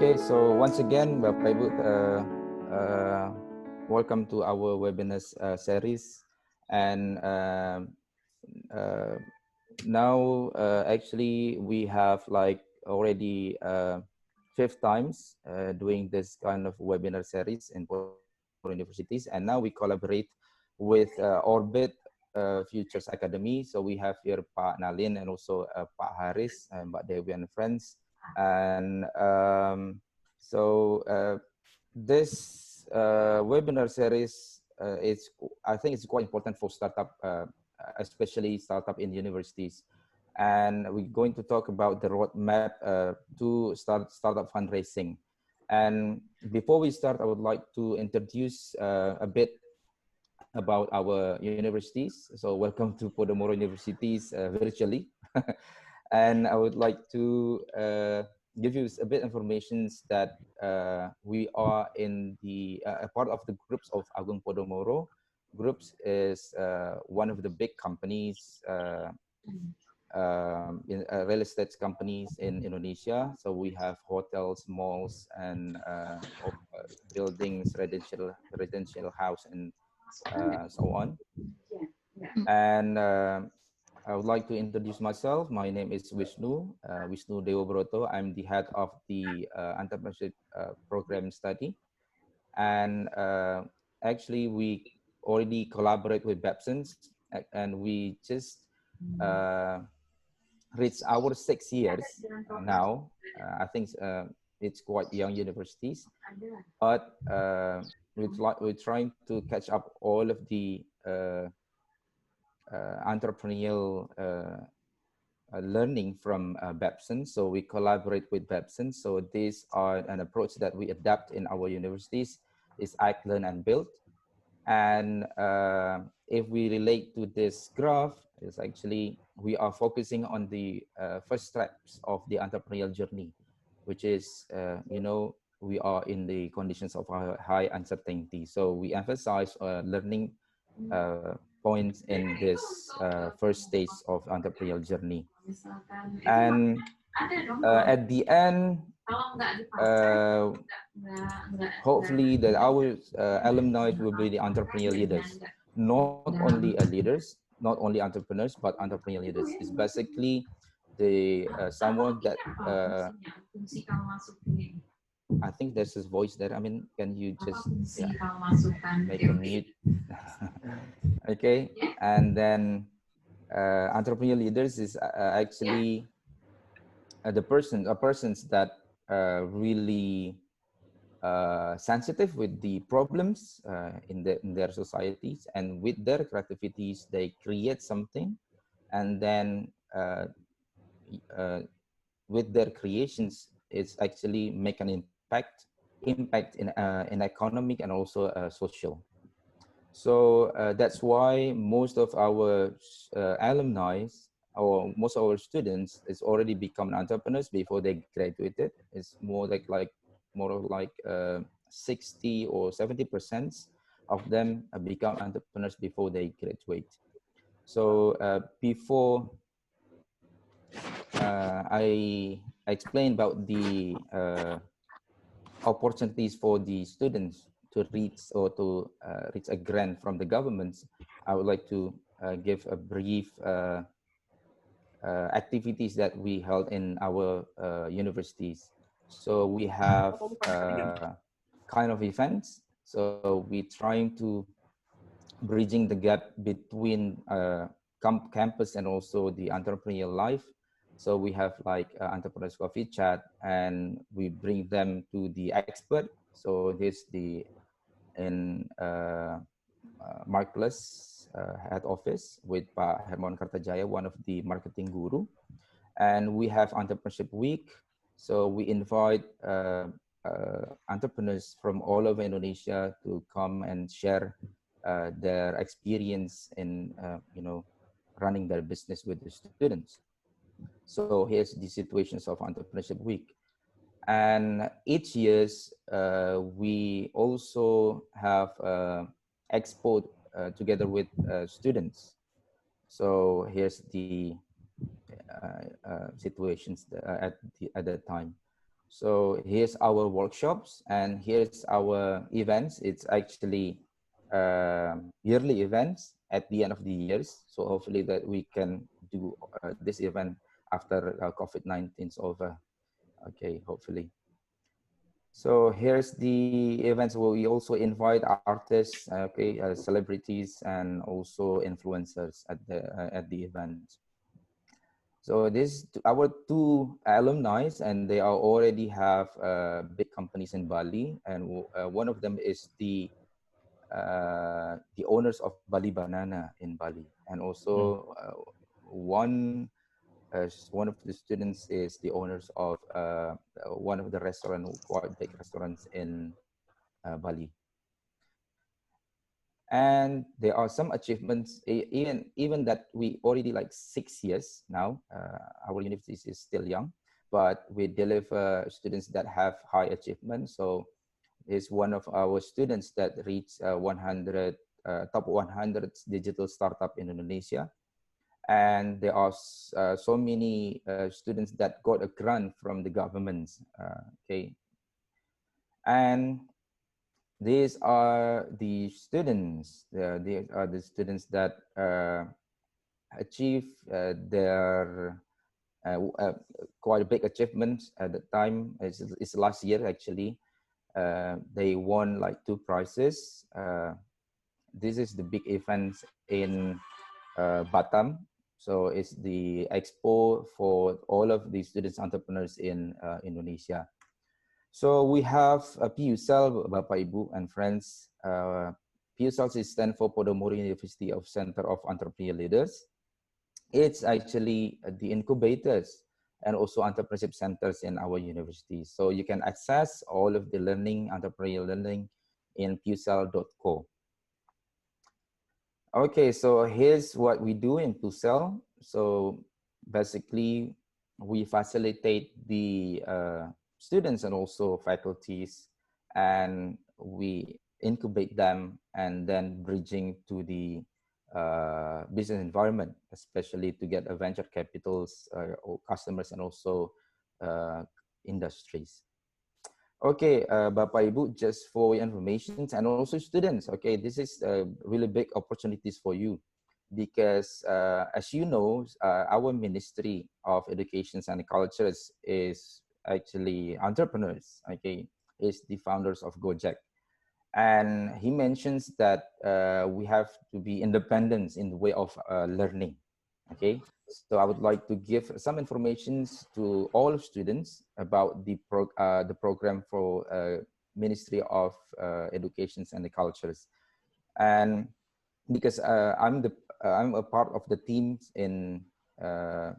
Okay, so once again, Bapak Ibu, welcome to our webinar series. And now, actually, we have like already fifth times doing this kind of webinar series in Podomoro universities. And now we collaborate with Orbit Futures Academy. So we have here Pak Nalin and also Pak Haris and Mbak Dewi and friends. And this webinar series I think it's quite important for startup, especially startup in universities. And we're going to talk about the roadmap to startup fundraising. And before we start, I would like to introduce a bit about our universities. So welcome to Podomoro Universities virtually. And I would like to give you a bit information that we are in the a part of the groups of Agung Podomoro. Groups is one of the big companies in real estate companies in Indonesia. So we have hotels, malls, and buildings, residential house, and so on. And I would like to introduce myself. My name is Vishnu Dewobroto. I'm the head of the entrepreneurship program study. And actually, we already collaborate with Babsons, and we just reached our 6 years now. I think it's quite young universities, but we're trying to catch up all of the entrepreneurial learning from Babson. So we collaborate with Babson. So these are an approach that we adapt in our universities is act, learn, and build. And if we relate to this graph, is actually we are focusing on the first steps of the entrepreneurial journey, which is, we are in the conditions of high uncertainty. So we emphasize learning points in this first stage of entrepreneurial journey. And at the end, hopefully that our alumni will be the entrepreneurial leaders, not only leaders, not only entrepreneurs, but entrepreneurial leaders. It's basically the someone that I think there's his voice there. I mean, can you just make a mute? Okay, and then entrepreneurial leaders is actually persons that really sensitive with the problems in their societies, and with their creativities they create something, and then with their creations it's actually make an impact in economic and also social. So that's why most of our alumni or most of our students is already become entrepreneurs before they graduated. It's more like 60 or 70% of them become entrepreneurs before they graduate. So before I explain about the opportunities for the students to reach or to reach a grant from the governments, I would like to give a brief activities that we held in our universities. So we have kind of events. So we're trying to bridging the gap between campus and also the entrepreneurial life. So we have like entrepreneurs coffee chat, and we bring them to the expert. So here's the in Marketplace head office with Pak Hermawan Kartajaya, one of the marketing guru. And we have Entrepreneurship Week. So we invite entrepreneurs from all over Indonesia to come and share their experience in, running their business with the students. So here's the situations of Entrepreneurship Week. And each year, we also have expo together with students. So here's the situations at that time. So here's our workshops and here's our events. It's actually yearly events at the end of the years. So hopefully that we can do this event after COVID-19 is over. Okay, hopefully. So here's the events where we also invite artists, okay, celebrities, and also influencers at the event. So this our two alumni, and they are already have big companies in Bali, and one of them is the owners of Bali Banana in Bali, and also one of the students is the owners of one of the restaurant, quite big restaurants in Bali. And there are some achievements, even that we already like 6 years now. Our university is still young, but we deliver students that have high achievement. So is one of our students that reached 100 top 100 digital startup in Indonesia. And there are so many students that got a grant from the government. Okay, and these are the students. These are the students that achieve their quite a big achievement at the time. It's last year actually. They won like 2 prizes. This is the big event in Batam. So it's the expo for all of the students entrepreneurs in Indonesia. So we have PUSEL, Bapak Ibu and friends. PUSEL stands for Podomoro University of Center of Entrepreneurial Leaders. It's actually the incubators and also entrepreneurship centers in our university. So you can access all of the learning, entrepreneurial learning in pusel.co. Okay, so here's what we do in PUSEL. So basically, we facilitate the students and also faculties, and we incubate them and then bridging to the business environment, especially to get a venture capitals or customers and also industries. Okay, Bapak Ibu, just for your information and also students, okay, this is really big opportunities for you because as you know, our Ministry of Education and Culture is actually entrepreneurs, okay, is the founders of Gojek. And he mentions that we have to be independent in the way of learning, okay? So I would like to give some information to all students about the program for Ministry of Education and the Cultures. And because I'm a part of the teams in uh,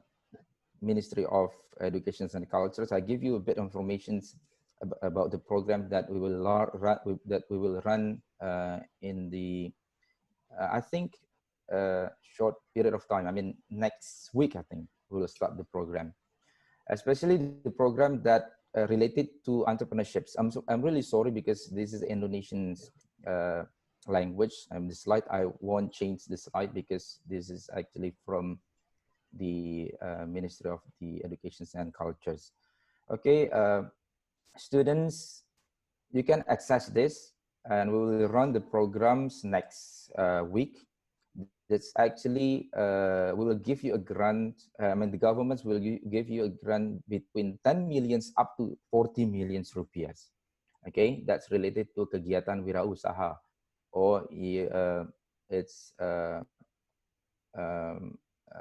Ministry of Education and Cultures, I give you a bit of information about the program that we will run in the I think short period of time. I mean, next week I think we will start the program, especially the program that related to entrepreneurships. I'm really sorry because this is Indonesian's language. The slide I won't change the slide because this is actually from the Ministry of the Education and Cultures. Okay, students, you can access this and we will run the programs next week. That's actually, we will give you a grant, I mean, the governments will give you a grant between 10 millions up to 40 millions rupiahs. Okay, that's related to kegiatan wirausaha or it's um,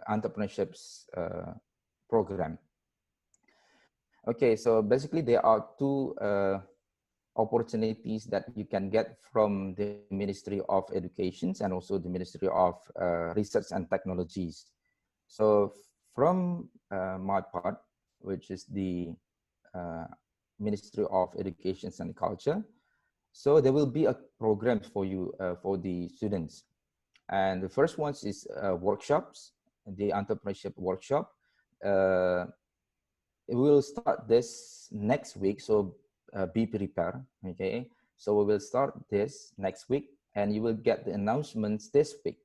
entrepreneurships program. Okay, so basically there are two opportunities that you can get from the Ministry of Education and also the Ministry of Research and Technologies. So from my part, which is the uh, Ministry of Education and Culture, so there will be a program for you, for the students. And the first one is workshops, the entrepreneurship workshop. Uh, we will start this next week, so be prepared. Okay, so we will start this next week and you will get the announcements this week.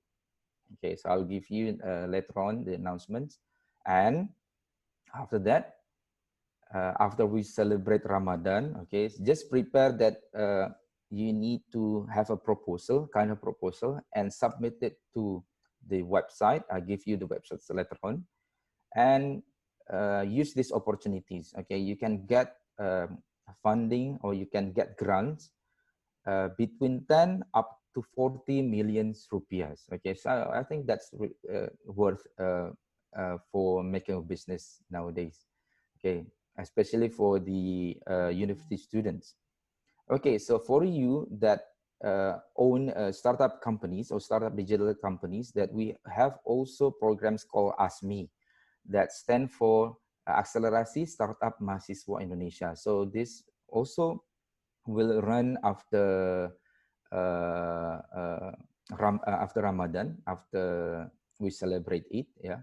Okay, so I'll give you later on the announcements, and after that after we celebrate Ramadan, okay, just prepare that you need to have a proposal, kind of proposal, and submit it to the website. I'll give you the website later on, and use these opportunities. Okay, you can get funding, or you can get grants between 10 up to 40 million rupiahs. Okay, so I think that's worth for making a business nowadays. Okay, especially for the university students. Okay, so for you that own startup companies or startup digital companies, that we have also programs called ASMI, that stand for Akselerasi Startup Mahasiswa Indonesia. So this also will run after after Ramadan, after we celebrate it. Yeah.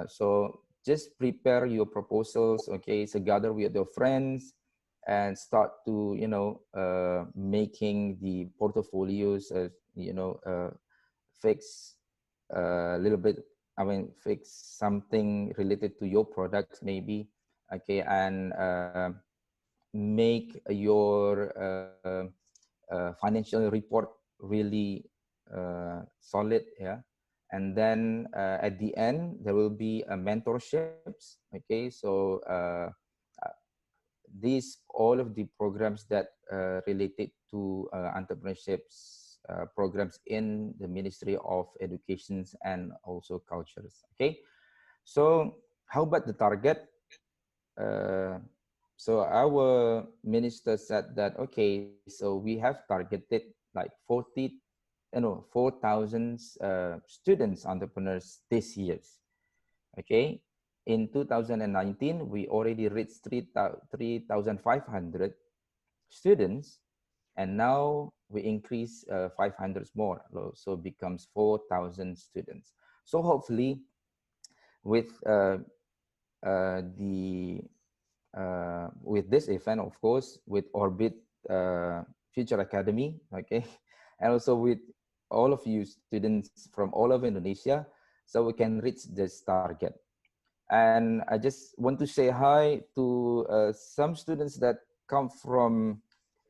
So just prepare your proposals. Okay, so gather with your friends and start to making the portfolios. Fix a little bit. I mean, fix something related to your products maybe. Okay, and make your financial report really solid. Yeah. And then at the end there will be mentorships. Okay, so these all of the programs that related to entrepreneurships programs in the Ministry of Education and also Cultures. Okay, so how about the target? uh, so our minister said that, okay, so we have targeted like 4,000 students entrepreneurs this year. Okay, in 2019 we already reached 3,500 students, and now we increase 500 more, so becomes 4,000 students. So hopefully with the with this event, of course, with Orbit Future Academy, okay, and also with all of you students from all over Indonesia, so we can reach this target. And I just want to say hi to some students that come from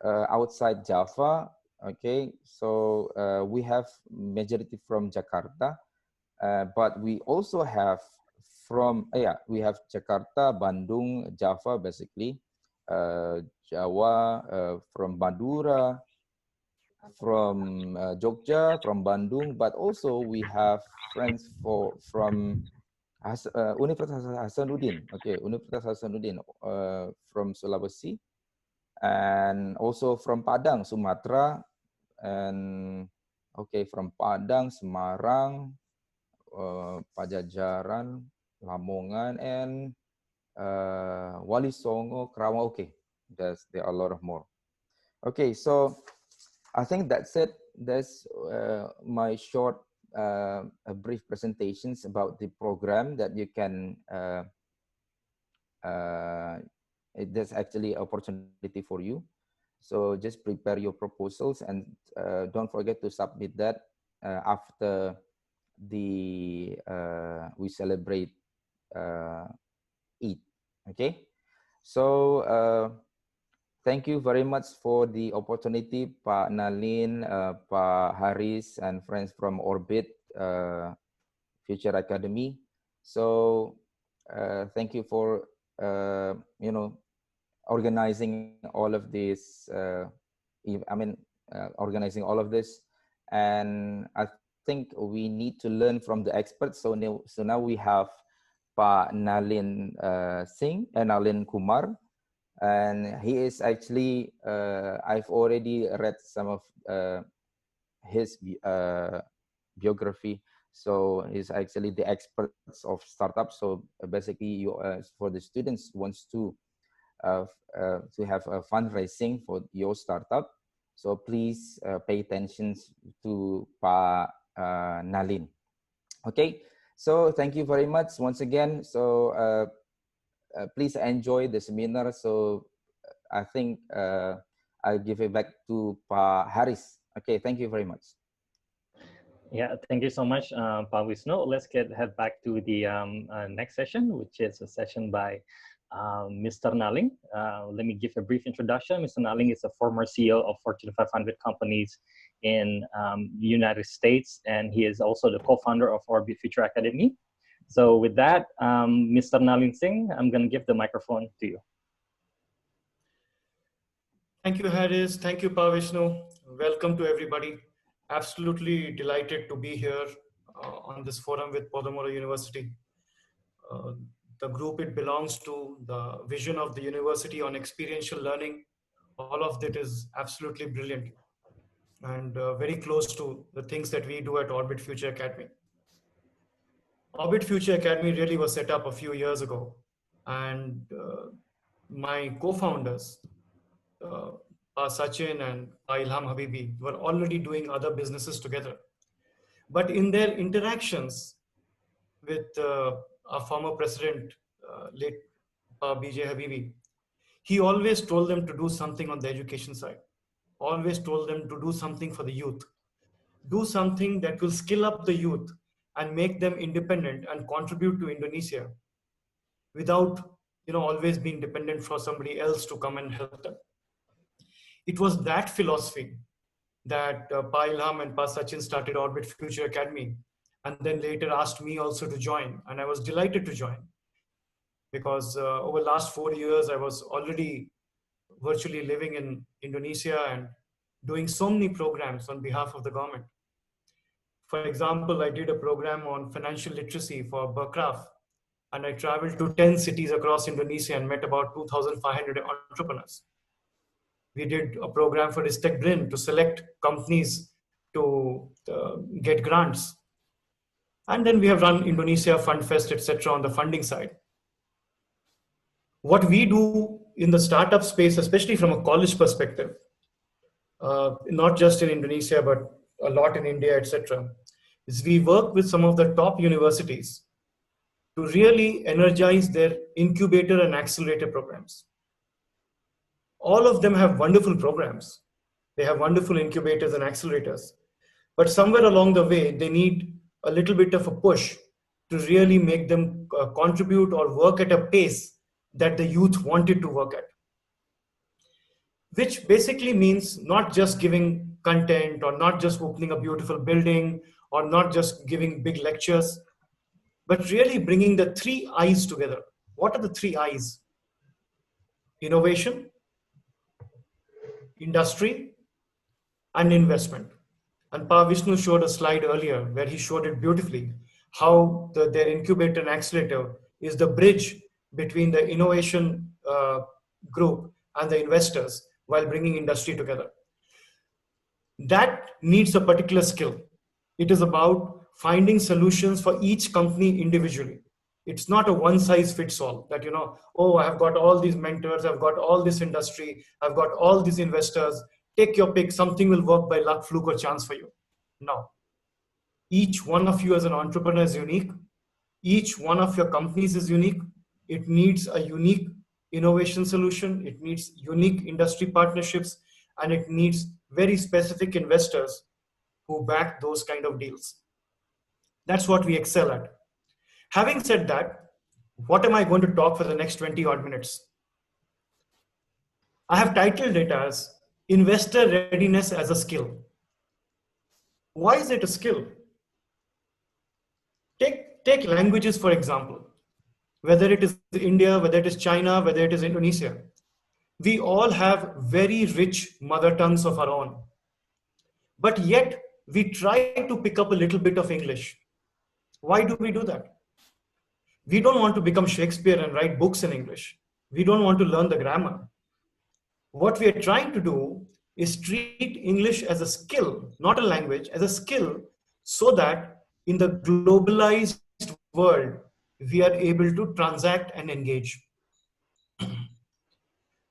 outside Java. Okay, so we have majority from Jakarta, but we also have from we have Jakarta, Bandung, Java, basically, Jawa, from Madura, from Jogja, from Bandung, but also we have friends from Universitas Hasanuddin. Okay, Universitas Hasanuddin from Sulawesi, and also from Padang, Sumatera, and okay, from Padang, Semarang, Pajajaran, Lamongan, and Wali Songo, Karawang. Okay, there are a lot of more. Okay, so I think that's it. That's my short, brief presentations about the program that you can. There's actually opportunity for you. So just prepare your proposals, and don't forget to submit that after the we celebrate Eid. Okay, so thank you very much for the opportunity, Pak Nalin, Pak Haris, and friends from Orbit Future Academy. So thank you for organizing all of this. Organizing all of this, and I think we need to learn from the experts. So now we have Pak Nalin Singh and Nalin Kumar, and he is actually I've already read some of his biography. So he's actually the experts of startups. So basically, you for the students wants to have a fundraising for your startup. So please pay attention to Pa Nalin. Okay, so thank you very much once again. So please enjoy the seminar. So I think I'll give it back to Pa Haris. Okay, thank you very much. Yeah, thank you so much, Pa Wisnu. Let's head back to the next session, which is a session by Mr. Naling. Let me give a brief introduction. Mr. Naling is a former CEO of Fortune 500 companies in the United States, and he is also the co-founder of Orbit Future Academy. So with that, Mr. Naling Singh, I'm going to give the microphone to you. Thank you, Harris. Thank you, Pavishnu. Welcome to everybody. Absolutely delighted to be here on this forum with Podomoro University. The group it belongs to, the vision of the university on experiential learning, all of that is absolutely brilliant and very close to the things that we do at Orbit Future Academy. Orbit Future Academy really was set up a few years ago, and my co-founders, Sachin and Ilham Habibi, were already doing other businesses together. But in their interactions with our former president, late BJ Habibi, he always told them to do something on the education side, always told them to do something for the youth, do something that will skill up the youth and make them independent and contribute to Indonesia without always being dependent for somebody else to come and help them. It was that philosophy that Pa Ilham and Pa Sachin started Orbit Future Academy, and then later asked me also to join, and I was delighted to join because over the last 4 years I was already virtually living in Indonesia and doing so many programs on behalf of the government. For example, I did a program on financial literacy for Berkraf, and I traveled to 10 cities across Indonesia and met about 2,500 entrepreneurs. We did a program for Ristek Brin to select companies to get grants. And then we have run Indonesia Fund Fest, etc. on the funding side. What we do in the startup space, especially from a college perspective, not just in Indonesia, but a lot in India, etc., is we work with some of the top universities to really energize their incubator and accelerator programs. All of them have wonderful programs. They have wonderful incubators and accelerators. But somewhere along the way, they need a little bit of a push to really make them contribute or work at a pace that the youth wanted to work at. Which basically means not just giving content or not just opening a beautiful building or not just giving big lectures, but really bringing the 3 I's together. What are the 3 I's? Innovation, industry, and investment. And Pa Vishnu showed a slide earlier where he showed it beautifully, how their incubator and accelerator is the bridge between the innovation group and the investors while bringing industry together. That needs a particular skill. It is about finding solutions for each company individually. It's not a one size fits all that, oh, I've got all these mentors, I've got all this industry, I've got all these investors, take your pick, something will work by luck, fluke, or chance for you. No. Each one of you as an entrepreneur is unique. Each one of your companies is unique. It needs a unique innovation solution. It needs unique industry partnerships, and it needs very specific investors who back those kind of deals. That's what we excel at. Having said that, what am I going to talk for the next 20 odd minutes? I have titled it as Investor Readiness as a Skill. Why is it a skill? Take languages, for example. Whether it is India, whether it is China, whether it is Indonesia. We all have very rich mother tongues of our own. But yet, we try to pick up a little bit of English. Why do we do that? We don't want to become Shakespeare and write books in English. We don't want to learn the grammar. What we are trying to do is treat English as a skill, not a language, as a skill, so that in the globalized world, we are able to transact and engage.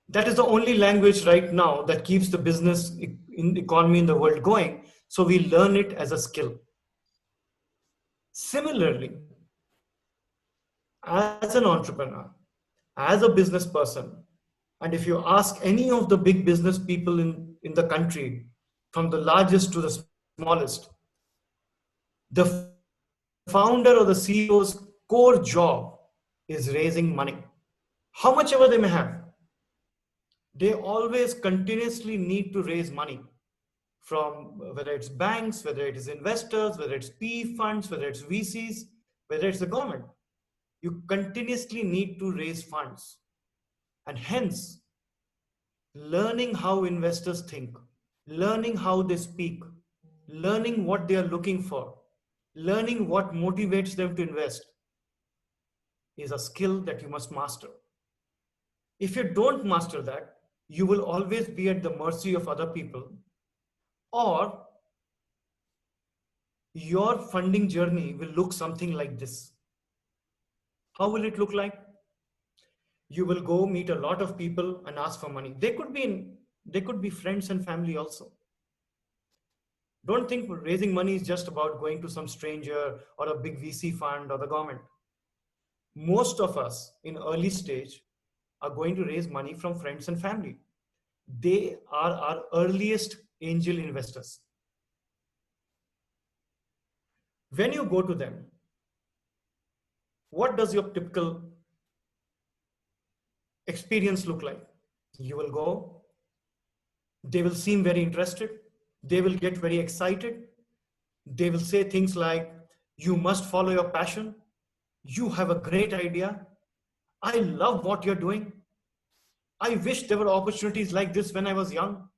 That is the only language right now that keeps the business economy in the world going. So we learn it as a skill. Similarly, as an entrepreneur, as a business person, and if you ask any of the big business people in the country, from the largest to the smallest, the founder or the CEO's core job is raising money. how much ever they may have, they always continuously need to raise money from whether it's banks, whether it is investors, whether it's PE funds, whether it's VCs, whether it's the government. You continuously need to raise funds. And hence, learning how investors think, learning how they speak, learning what they are looking for, learning what motivates them to invest is a skill that you must master. If you don't master that, you will always be at the mercy of other people, or your funding journey will look something like this. How will it look like? You will go meet a lot of people and ask for money. They could be friends and family also. Don't think raising money is just about going to some stranger or a big VC fund or the government. Most of us in early stage are going to raise money from friends and family. They are our earliest angel investors. When you go to them, what does your typical experience look like? You will go, they will seem very interested, they will get very excited, they will say things like, you must follow your passion, you have a great idea, I love what you're doing, I wish there were opportunities like this when I was young,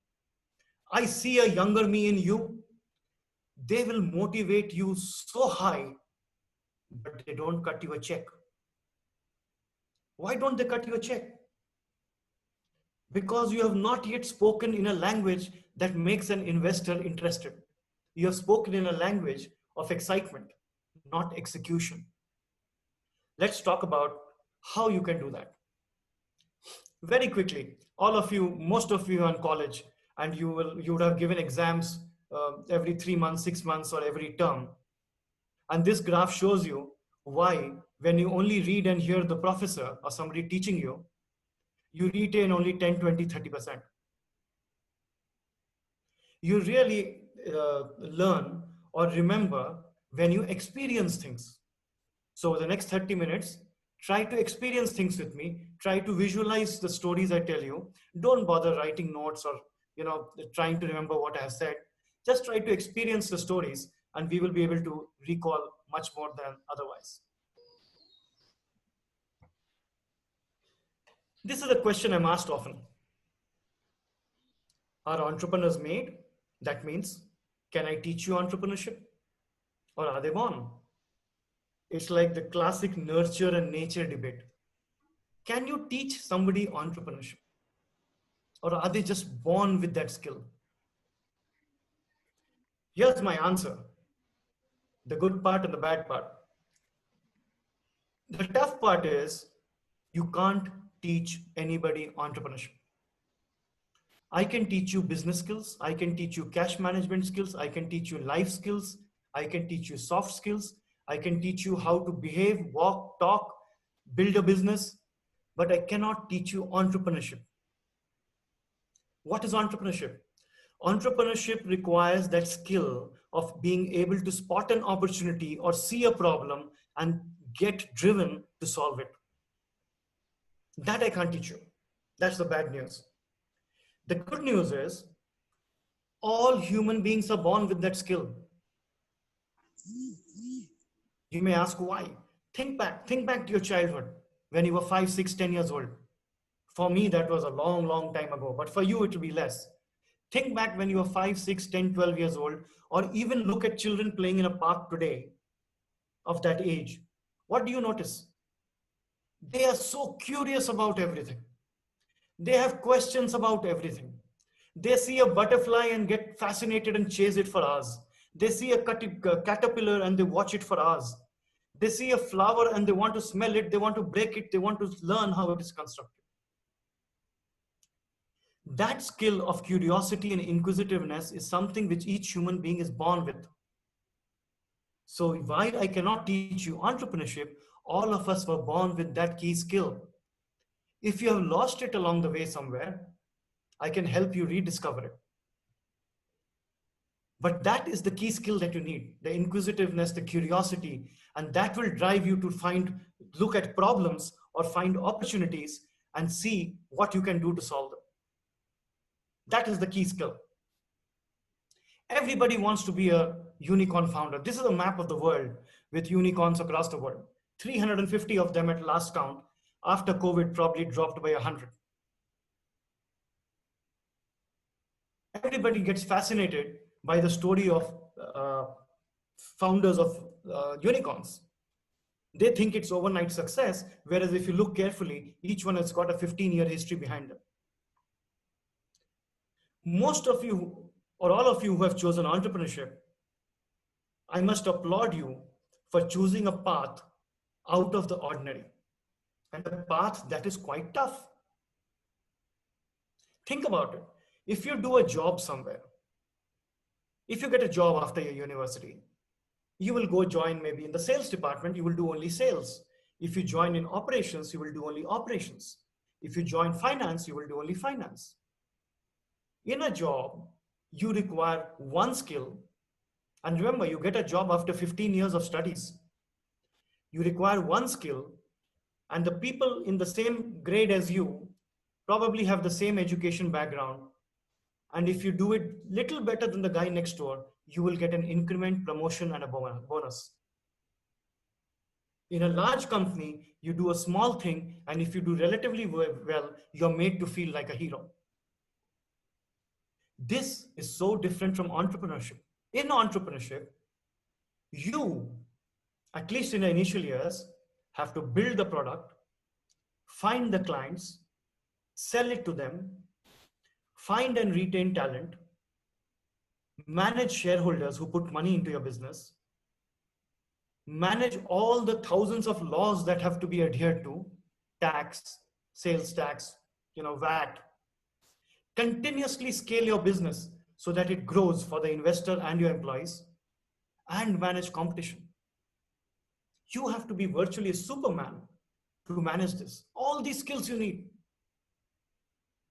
I see a younger me in you. They will motivate you so high, but they don't cut you a check. Why don't they cut you a check? Because you have not yet spoken in a language that makes an investor interested. You have spoken in a language of excitement, not execution. Let's talk about how you can do that. Very quickly, all of you, most of you are in college, and you would have given exams every 3 months, 6 months, or every term. And this graph shows you why, when you only read and hear the professor or somebody teaching you, you retain only 10, 20, 30%. You really learn or remember when you experience things. So the next 30 minutes, try to experience things with me. Try to visualize the stories I tell you. Don't bother writing notes or trying to remember what I have said. Just try to experience the stories, and we will be able to recall much more than otherwise. This is a question I'm asked often. Are entrepreneurs made? That means, can I teach you entrepreneurship? Or are they born? It's like the classic nurture and nature debate. Can you teach somebody entrepreneurship? Or are they just born with that skill? Here's my answer. The good part and the bad part. The tough part is you can't teach anybody entrepreneurship. I can teach you business skills. I can teach you cash management skills. I can teach you life skills. I can teach you soft skills. I can teach you how to behave, walk, talk, build a business, but I cannot teach you entrepreneurship. What is entrepreneurship? Entrepreneurship requires that skill of being able to spot an opportunity or see a problem and get driven to solve it. That I can't teach you. That's the bad news. The good news is all human beings are born with that skill. You may ask why. Think back to your childhood when you were 5, 6, 10 years old. For me, that was a long, long time ago, but for you, it will be less. Think back when you were 5, 6, 10, 12 years old, or even look at children playing in a park today of that age. What do you notice? They are so curious about everything. They have questions about everything. They see a butterfly and get fascinated and chase it for hours. They see a caterpillar and they watch it for hours. They see a flower and they want to smell it, they want to break it, they want to learn how it is constructed. That skill of curiosity and inquisitiveness is something which each human being is born with. So while I cannot teach you entrepreneurship, all of us were born with that key skill. If you have lost it along the way somewhere, I can help you rediscover it. But that is the key skill that you need, the inquisitiveness, the curiosity, and that will drive you to look at problems or find opportunities and see what you can do to solve them. That is the key skill. Everybody wants to be a unicorn founder. This is a map of the world with unicorns across the world. 350 of them at last count. After COVID, probably dropped by 100. Everybody gets fascinated by the story of founders of unicorns. They think it's overnight success, whereas if you look carefully, each one has got a 15-year history behind them. Most of you, or all of you who have chosen entrepreneurship, I must applaud you for choosing a path out of the ordinary, and a path that is quite tough. Think about it. If you do a job somewhere, if you get a job after your university, you will go join maybe in the sales department, you will do only sales. If you join in operations, you will do only operations. If you join finance, you will do only finance. In a job, you require one skill. And remember, you get a job after 15 years of studies. You require one skill, and the people in the same grade as you probably have the same education background. And if you do it little better than the guy next door, you will get an increment, promotion, and a bonus. In a large company, you do a small thing, and if you do relatively well, you're made to feel like a hero. This is so different from entrepreneurship. In entrepreneurship, you, at least in the initial years, have to build the product, find the clients, sell it to them, find and retain talent, manage shareholders who put money into your business, manage all the thousands of laws that have to be adhered to, tax, sales tax, VAT, continuously scale your business so that it grows for the investor and your employees, and manage competition. You have to be virtually a superman to manage this. All these skills you need.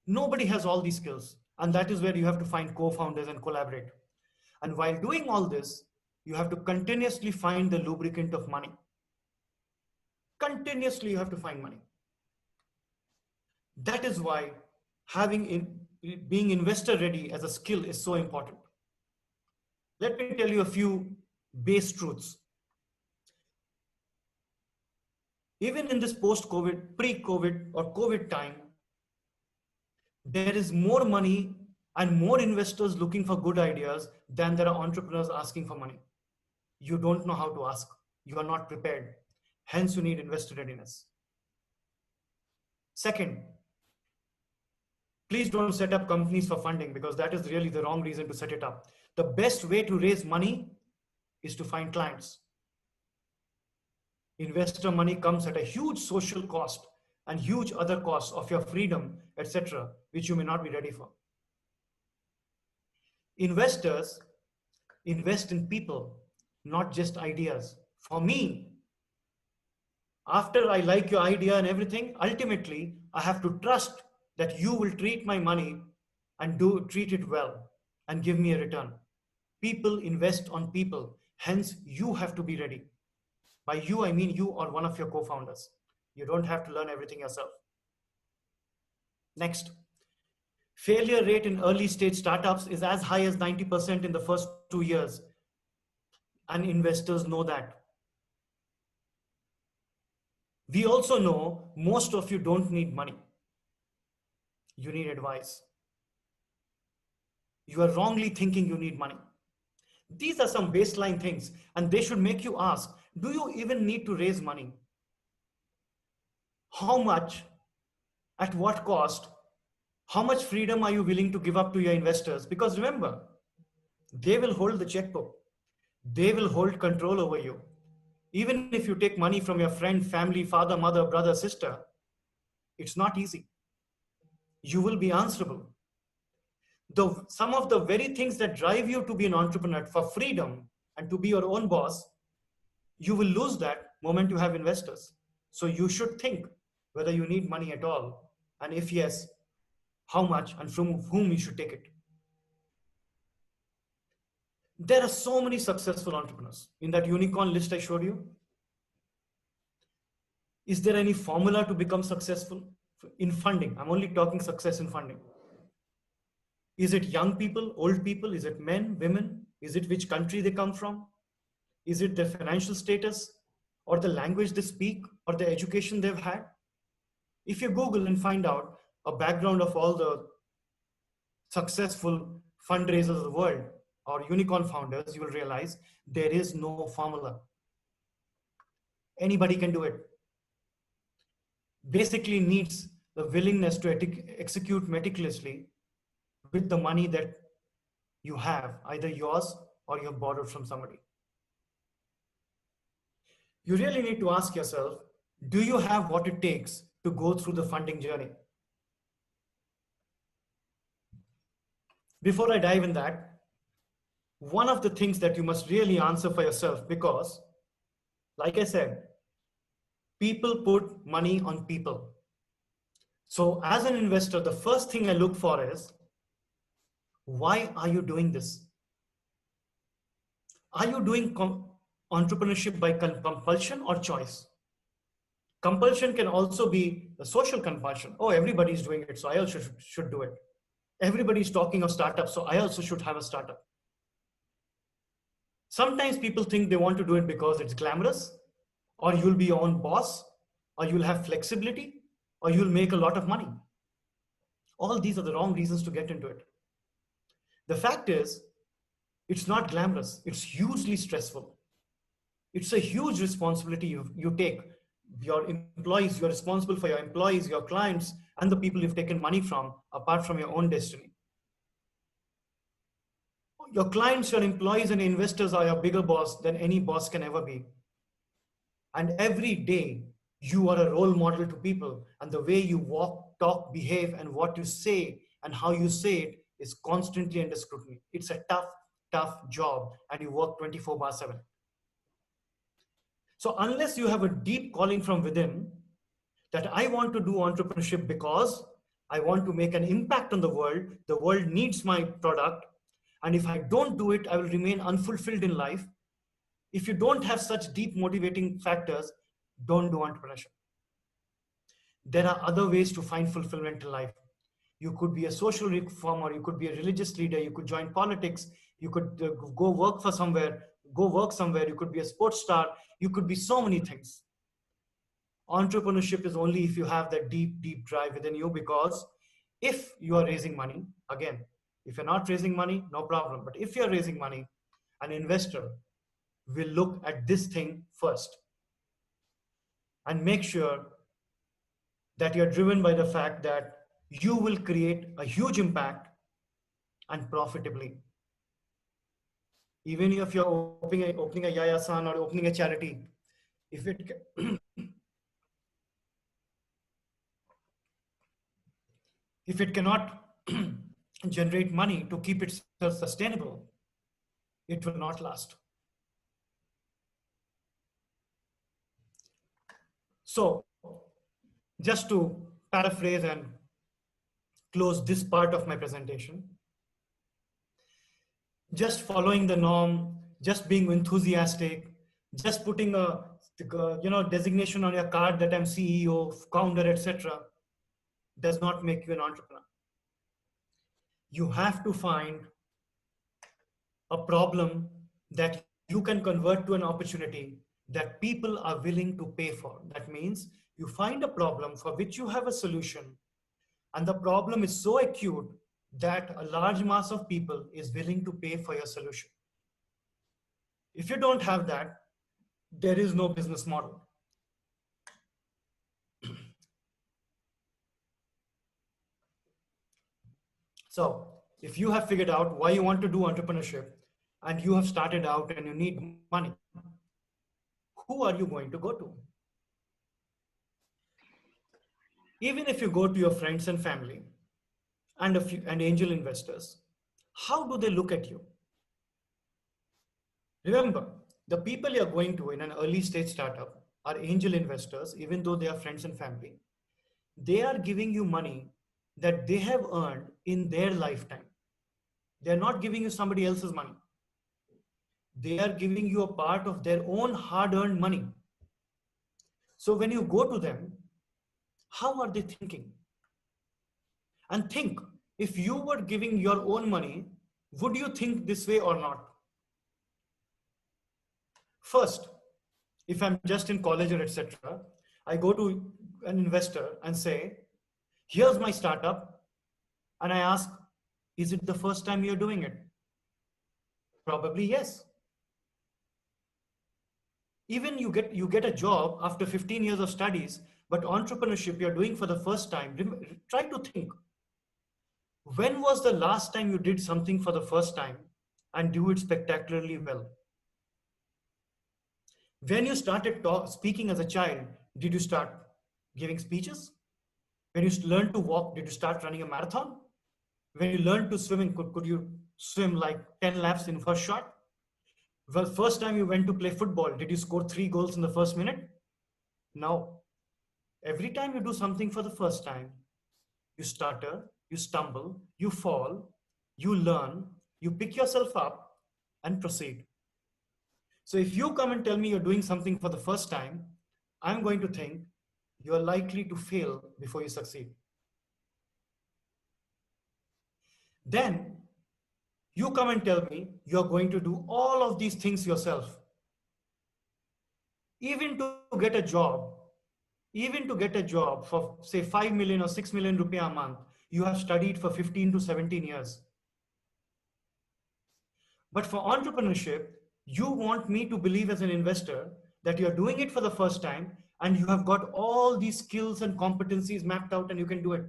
Nobody has all these skills. And that is where you have to find co-founders and collaborate. And while doing all this, you have to continuously find the lubricant of money. Continuously, you have to find money. That is why being investor ready as a skill is so important. Let me tell you a few base truths. Even in this post-COVID, pre-COVID or COVID time, there is more money and more investors looking for good ideas than there are entrepreneurs asking for money. You don't know how to ask. You are not prepared. Hence, you need investor readiness. Second, please don't set up companies for funding, because that is really the wrong reason to set it up. The best way to raise money is to find clients. Investor money comes at a huge social cost and huge other costs of your freedom, etc., which you may not be ready for. Investors invest in people, not just ideas. For me, after I like your idea and everything, ultimately, I have to trust that you will treat my money and treat it well and give me a return. People invest on people. Hence, you have to be ready. By you, I mean you or one of your co-founders. You don't have to learn everything yourself. Next, failure rate in early stage startups is as high as 90% in the first 2 years. And investors know that. We also know most of you don't need money. You need advice. You are wrongly thinking you need money. These are some baseline things, and they should make you ask, do you even need to raise money? How much? At what cost? How much freedom are you willing to give up to your investors? Because remember, they will hold the checkbook. They will hold control over you. Even if you take money from your friend, family, father, mother, brother, sister, it's not easy. You will be answerable. Some of the very things that drive you to be an entrepreneur for freedom and to be your own boss, you will lose that moment you have investors. So you should think whether you need money at all. And if yes, how much and from whom you should take it. There are so many successful entrepreneurs in that unicorn list I showed you. Is there any formula to become successful in funding? I'm only talking success in funding. Is it young people, old people? Is it men, women? Is it which country they come from? Is it their financial status or the language they speak or the education they've had? If you Google and find out a background of all the successful fundraisers of the world or unicorn founders, you will realize there is no formula. Anybody can do it. Basically needs the willingness to execute meticulously with the money that you have, either yours or you have borrowed from somebody. You really need to ask yourself, do you have what it takes to go through the funding journey? Before I dive in that, one of the things that you must really answer for yourself, because like I said, people put money on people. So as an investor, the first thing I look for is, why are you doing this? Are you doing entrepreneurship by compulsion or choice? Compulsion can also be a social compulsion. Oh, everybody's doing it, so I also should do it. Everybody's talking of startups, so I also should have a startup. Sometimes people think they want to do it because it's glamorous, or you'll be your own boss, or you'll have flexibility, or you'll make a lot of money. All these are the wrong reasons to get into it. The fact is, it's not glamorous. It's hugely stressful. It's a huge responsibility you take. Your employees, you're responsible for your employees, your clients, and the people you've taken money from, apart from your own destiny. Your clients, your employees, and investors are your bigger boss than any boss can ever be. And every day, you are a role model to people. And the way you walk, talk, behave, and what you say, and how you say it is constantly under scrutiny. It's a tough job, and you work 24/7. So unless you have a deep calling from within that I want to do entrepreneurship because I want to make an impact on the world needs my product, and if I don't do it, I will remain unfulfilled in life. If you don't have such deep motivating factors, don't do entrepreneurship. There are other ways to find fulfillment in life. You could be a social reformer, you could be a religious leader, you could join politics, you could go work somewhere, you could be a sports star, you could be so many things. Entrepreneurship is only if you have that deep drive within you, because if you are raising money, again, if you're not raising money, no problem. But if you're raising money, an investor will look at this thing first and make sure that you're driven by the fact that you will create a huge impact and profitably. Even if you're opening a yayasan or opening a charity, if it if it cannot generate money to keep itself sustainable, it will not last. So, just to paraphrase and close this part of my presentation, just following the norm, just being enthusiastic, just putting a designation on your card that I'm CEO, founder, etc., does not make you an entrepreneur. You have to find a problem that you can convert to an opportunity that people are willing to pay for. That means you find a problem for which you have a solution, and the problem is so acute that a large mass of people is willing to pay for your solution. If you don't have that, there is no business model. So if you have figured out why you want to do entrepreneurship and you have started out and you need money, who are you going to go to? Even if you go to your friends and family and angel investors, how do they look at you? Remember, the people you're going to in an early stage startup are angel investors, even though they are friends and family. They are giving you money that they have earned in their lifetime. They're not giving you somebody else's money. They are giving you a part of their own hard-earned money. So when you go to them, how are they thinking? And think, if you were giving your own money, would you think this way or not? First, if I'm just in college or etc., I go to an investor and say, here's my startup. And I ask, is it the first time you're doing it? Probably yes. Even you get a job after 15 years of studies, but entrepreneurship you're doing for the first time. Try to think, when was the last time you did something for the first time and do it spectacularly well? When you started speaking as a child, did you start giving speeches? When you learned to walk, did you start running a marathon? When you learned to swim, could you swim like 10 laps in first shot? Well, first time you went to play football, did you score 3 goals in the first minute? No. Every time you do something for the first time, you stutter, you stumble, you fall, you learn, you pick yourself up and proceed. So if you come and tell me you're doing something for the first time, I'm going to think you're likely to fail before you succeed. Then you come and tell me you're going to do all of these things yourself. Even to get a job, for say 5 million or 6 million rupiah a month, you have studied for 15 to 17 years. But for entrepreneurship, you want me to believe as an investor that you're doing it for the first time and you have got all these skills and competencies mapped out and you can do it.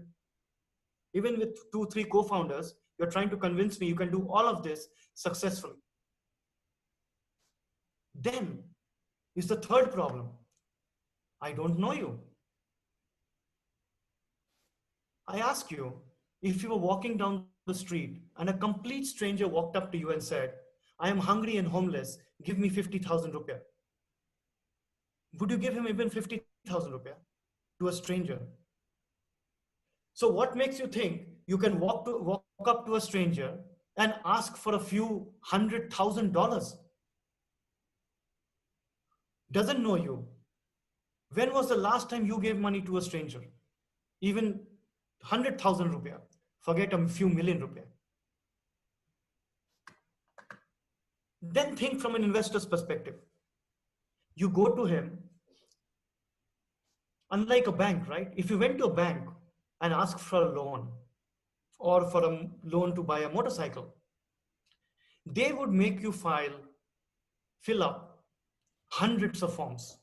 Even with 2-3 co-founders, you're trying to convince me you can do all of this successfully. Then is the third problem. I don't know you. I ask you, if you were walking down the street and a complete stranger walked up to you and said, I am hungry and homeless, give me 50,000 rupiah. Would you give him even 50,000 rupiah to a stranger? So what makes you think you can walk up to a stranger and ask for a few $100,000? Doesn't know you. When was the last time you gave money to a stranger? Even 100,000 rupiah. Forget a few million rupiah. Then think from an investor's perspective. You go to him, unlike a bank, right? If you went to a bank and asked for a loan or for a loan to buy a motorcycle, they would make you fill up hundreds of forms,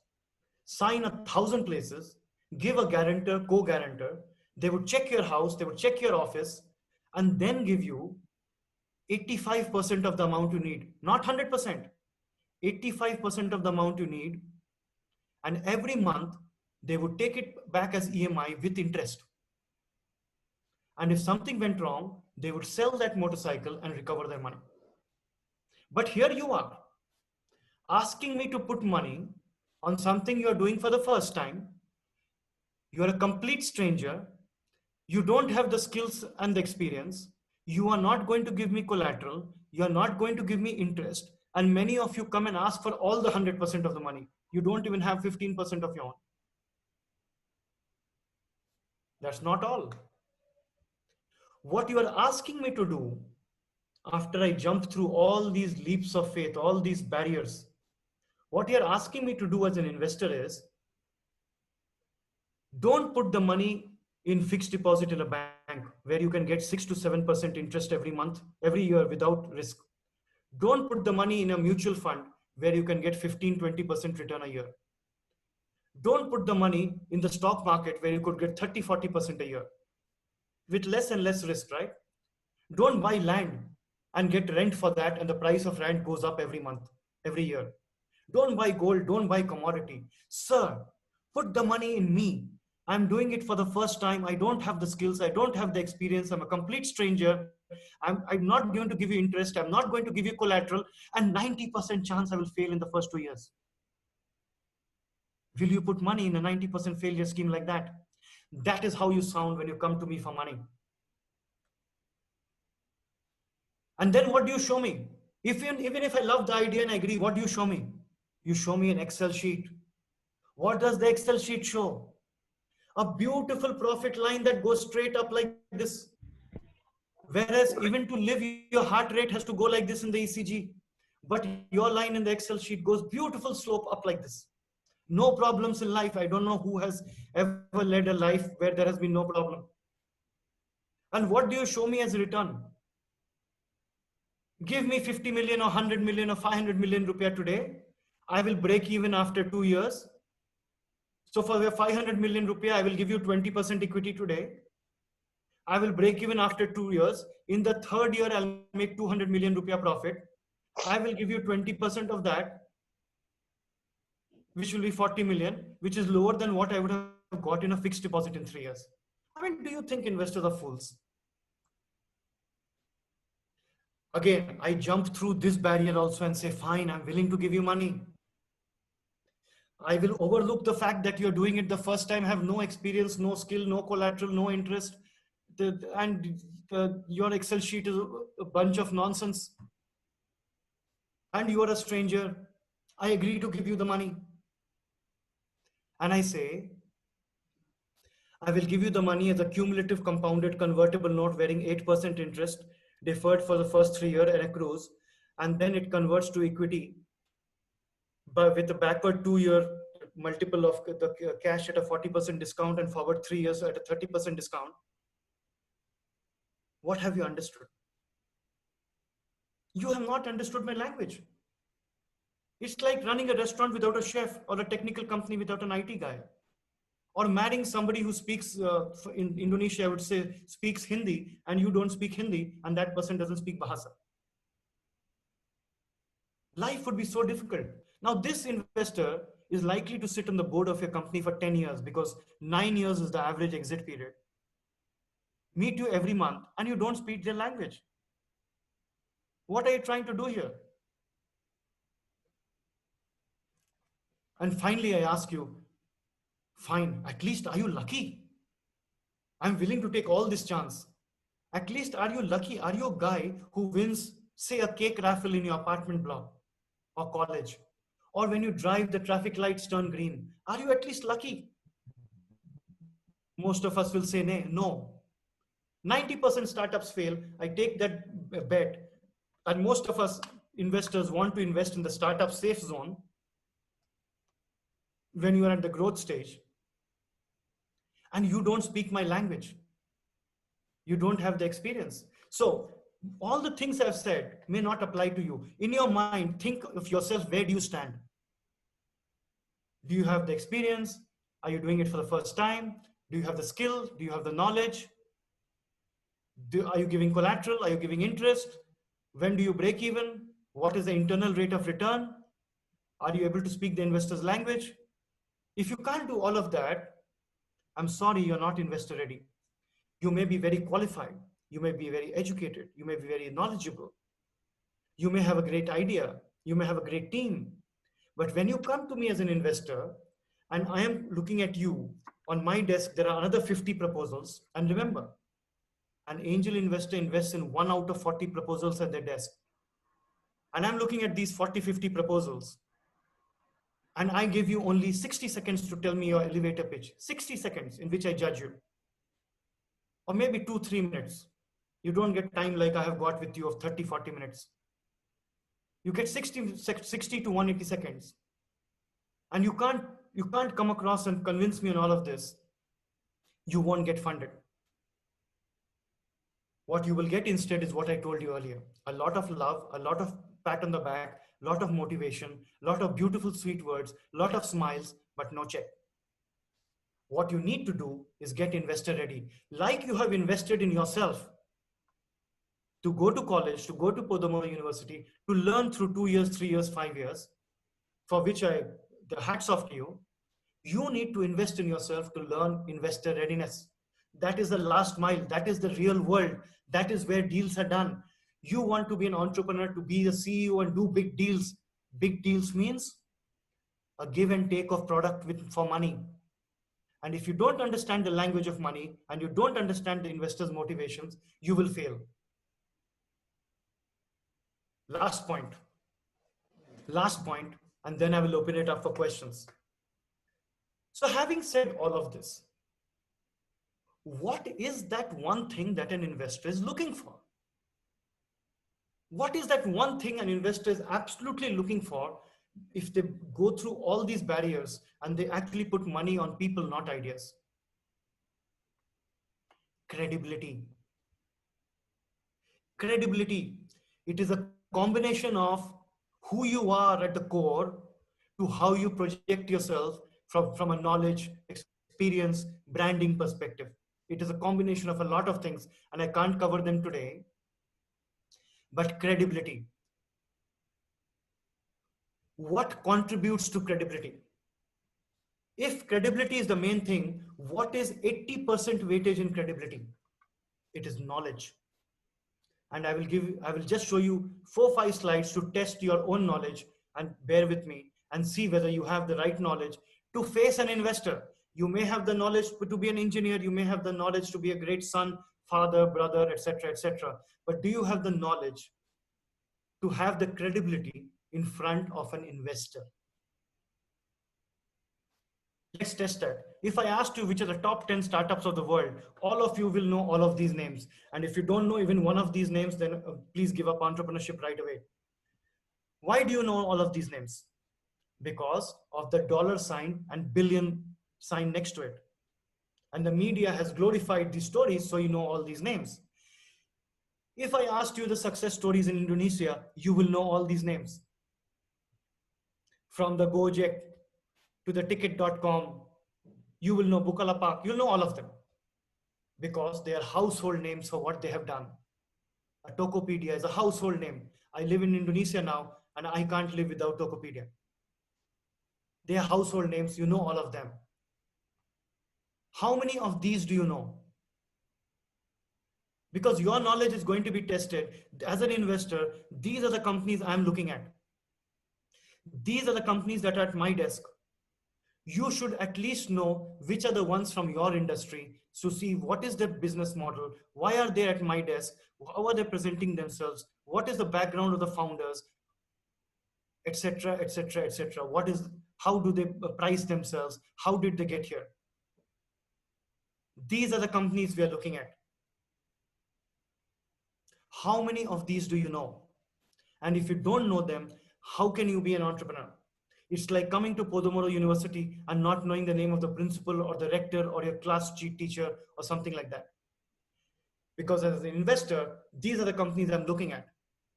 sign 1,000 places, give a guarantor, co-guarantor. They would check your house, they would check your office, and then give you 85% of the amount you need, not 100%, 85% of the amount you need. And every month, they would take it back as EMI with interest. And if something went wrong, they would sell that motorcycle and recover their money. But here you are, asking me to put money on something you're doing for the first time. You're a complete stranger. You don't have the skills and the experience. You are not going to give me collateral. You're not going to give me interest. And many of you come and ask for all the 100% of the money. You don't even have 15% of your own. That's not all. What you are asking me to do after I jump through all these leaps of faith, all these barriers, what you're asking me to do as an investor is, don't put the money in fixed deposit in a bank where you can get 6 to 7% interest every month, every year without risk. Don't put the money in a mutual fund where you can get 15-20% return a year. Don't put the money in the stock market where you could get 30-40% a year with less and less risk, right? Don't buy land and get rent for that and the price of rent goes up every month, every year. Don't buy gold, don't buy commodity. Sir, put the money in me. I'm doing it for the first time. I don't have the skills. I don't have the experience. I'm a complete stranger. I'm not going to give you interest. I'm not going to give you collateral. And 90% chance I will fail in the first 2 years. Will you put money in a 90% failure scheme like that? That is how you sound when you come to me for money. And then what do you show me? Even if I love the idea and I agree, what do you show me? You show me an Excel sheet. What does the Excel sheet show? A beautiful profit line that goes straight up like this. Whereas even to live, your heart rate has to go like this in the ECG. But your line in the Excel sheet goes beautiful slope up like this. No problems in life. I don't know who has ever led a life where there has been no problem. And what do you show me as a return? Give me 50 million or 100 million or 500 million rupiah today. I will break even after 2 years. So for the 500 million rupiah, I will give you 20% equity today. I will break even after 2 years. In the third year, I'll make 200 million rupiah profit. I will give you 20% of that, which will be 40 million, which is lower than what I would have got in a fixed deposit in 3 years. I mean, do you think investors are fools? Again, I jump through this barrier also and say, fine, I'm willing to give you money. I will overlook the fact that you're doing it the first time, have no experience, no skill, no collateral, no interest. Your Excel sheet is a bunch of nonsense. And you are a stranger. I agree to give you the money. And I say, I will give you the money as a cumulative compounded convertible note bearing 8% interest, deferred for the first 3 years and accrues, and then it converts to equity, but with a backward 2-year multiple of the cash at a 40% discount and forward 3 years at a 30% discount. What have you understood? You have not understood my language. It's like running a restaurant without a chef or a technical company without an IT guy. Or marrying somebody who speaks, in Indonesia, I would say, speaks Hindi, and you don't speak Hindi, and that person doesn't speak Bahasa. Life would be so difficult. Now, this investor is likely to sit on the board of your company for 10 years because 9 years is the average exit period. Meet you every month, and you don't speak their language. What are you trying to do here? And finally, I ask you, fine, at least are you lucky? I'm willing to take all this chance. At least are you lucky? Are you a guy who wins, say, a cake raffle in your apartment block or college? Or when you drive, the traffic lights turn green. Are you at least lucky? Most of us will say no. 90% startups fail. I take that bet. And most of us investors want to invest in the startup safe zone when you are at the growth stage. And you don't speak my language. You don't have the experience. So all the things I've said may not apply to you. In your mind, think of yourself, where do you stand? Do you have the experience? Are you doing it for the first time? Do you have the skill? Do you have the knowledge? Are you giving collateral? Are you giving interest? When do you break even? What is the internal rate of return? Are you able to speak the investor's language? If you can't do all of that, I'm sorry, you're not investor ready. You may be very qualified. You may be very educated. You may be very knowledgeable. You may have a great idea. You may have a great team. But when you come to me as an investor, and I am looking at you, on my desk, there are another 50 proposals. And remember, an angel investor invests in 1 out of 40 proposals at their desk. And I'm looking at these 40, 50 proposals. And I give you only 60 seconds to tell me your elevator pitch. 60 seconds in which I judge you. Or maybe 2-3 minutes. You don't get time like I have got with you of 30-40 minutes. You get 60 to 180 seconds. And you can't come across and convince me on all of this. You won't get funded. What you will get instead is what I told you earlier. A lot of love, a lot of pat on the back, a lot of motivation, a lot of beautiful sweet words, a lot of smiles, but no check. What you need to do is get investor ready. Like you have invested in yourself to go to college, to go to Podomoro University, to learn through 2 years, 3 years, 5 years, for which the hats off to you. You need to invest in yourself to learn investor readiness. That is the last mile. That is the real world. That is where deals are done. You want to be an entrepreneur, to be a CEO and do big deals. Big deals means a give and take of product for money. And if you don't understand the language of money and you don't understand the investor's motivations, you will fail. Last point, and then I will open it up for questions. So having said all of this, what is that one thing that an investor is looking for? What is that one thing an investor is absolutely looking for if they go through all these barriers and they actually put money on people, not ideas? Credibility. Credibility. It is a combination of who you are at the core to how you project yourself from a knowledge, experience, branding perspective. It is a combination of a lot of things, and I can't cover them today. But credibility. What contributes to credibility? If credibility is the main thing, what is 80% weightage in credibility? It is knowledge. And I will just show you 4 5 slides to test your own knowledge, and bear with me and see whether you have the right knowledge to face an investor. You may have the knowledge to be an engineer, you may have the knowledge to be a great son, father, brother, etc., etc. But do you have the knowledge to have the credibility in front of an investor? Let's test that. If I asked you which are the top 10 startups of the world, all of you will know all of these names. And if you don't know even one of these names, then please give up entrepreneurship right away. Why do you know all of these names? Because of the dollar sign and billion sign next to it. And the media has glorified these stories, so you know all these names. If I asked you the success stories in Indonesia, you will know all these names. From the Gojek to the ticket.com, you will know Bukalapak, you'll know all of them because they are household names for what they have done. A Tokopedia is a household name. I live in Indonesia now and I can't live without Tokopedia. They are household names, you know all of them. How many of these do you know? Because your knowledge is going to be tested. As an investor, these are the companies I'm looking at. These are the companies that are at my desk. You should at least know which are the ones from your industry to see what is their business model, why are they at my desk, how are they presenting themselves, what is the background of the founders, etc., etc., etc. How do they price themselves, how did they get here? These are the companies we are looking at. How many of these do you know? And if you don't know them, how can you be an entrepreneur? It's like coming to Podomoro University and not knowing the name of the principal or the rector or your class teacher or something like that. Because as an investor, these are the companies I'm looking at.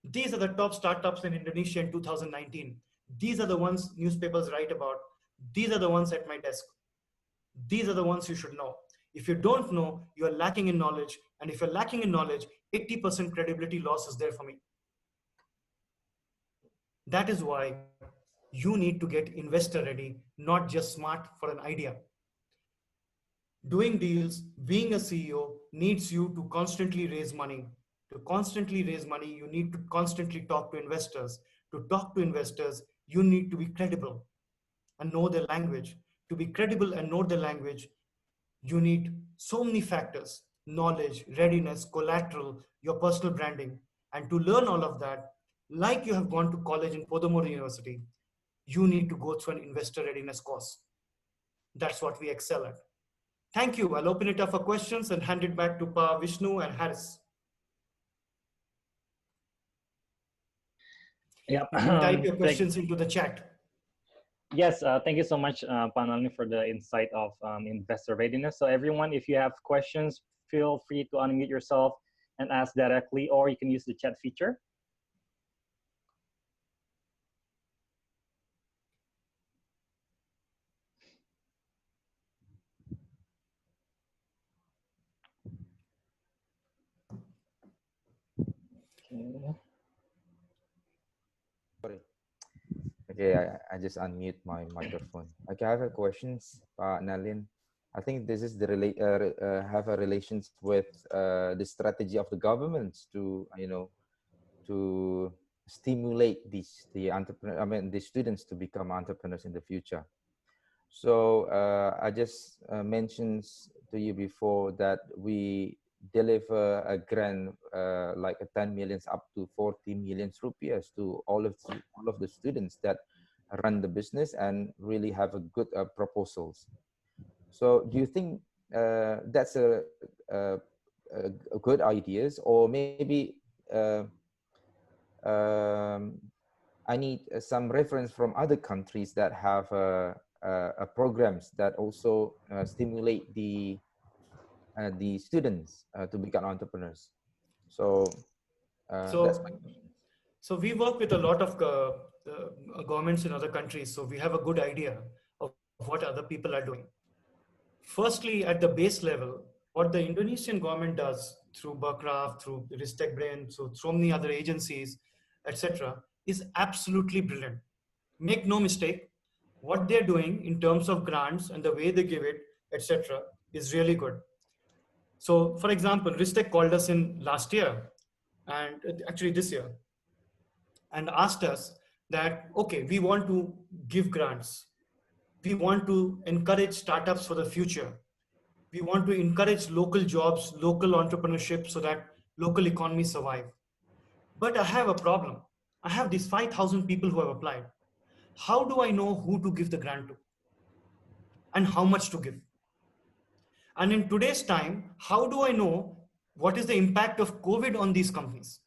These are the top startups in Indonesia in 2019. These are the ones newspapers write about. These are the ones at my desk. These are the ones you should know. If you don't know, you are lacking in knowledge. And if you're lacking in knowledge, 80% credibility loss is there for me. That is why you need to get investor ready, not just smart for an idea. Doing deals, being a CEO needs you to constantly raise money. To constantly raise money, you need to constantly talk to investors. To talk to investors, you need to be credible and know their language. To be credible and know their language, you need so many factors: knowledge, readiness, collateral, your personal branding. And to learn all of that, like you have gone to college in Podomoro University, you need to go through an investor readiness course. That's what we excel at. Thank you. I'll open it up for questions and hand it back to Pa, Vishnu, and Harris. Yeah. You can type your questions into the chat. Yes, thank you so much, Panalini, for the insight of investor readiness. So everyone, if you have questions, feel free to unmute yourself and ask directly, or you can use the chat feature. Okay. Sorry. Okay, I just unmute my microphone. Okay, I have a questions, Nalin. I think this is the have a relations with the strategy of the governments to to stimulate the students to become entrepreneurs in the future. So I just mentioned to you before that we deliver a grant like a 10 millions up to 40 millions rupees to all of the students that run the business and really have a good proposals. So do you think that's a good ideas, or maybe um, I need some reference from other countries that have programs that also stimulate the students to become entrepreneurs. So that's So, my question. so we work with a lot of governments in other countries, so we have a good idea of what other people are doing. Firstly, at the base level, what the Indonesian government does through Berkraft, through Ristek Brain, through so many other agencies, etc., is absolutely brilliant. Make no mistake, what they're doing in terms of grants and the way they give it, etc., is really good. So, for example, Ristek called us in last year, and actually this year, and asked us that, okay, we want to give grants. We want to encourage startups for the future. We want to encourage local jobs, local entrepreneurship so that local economies survive. But I have a problem. I have these 5,000 people who have applied. How do I know who to give the grant to and how much to give? And in today's time, how do I know what is the impact of COVID on these companies?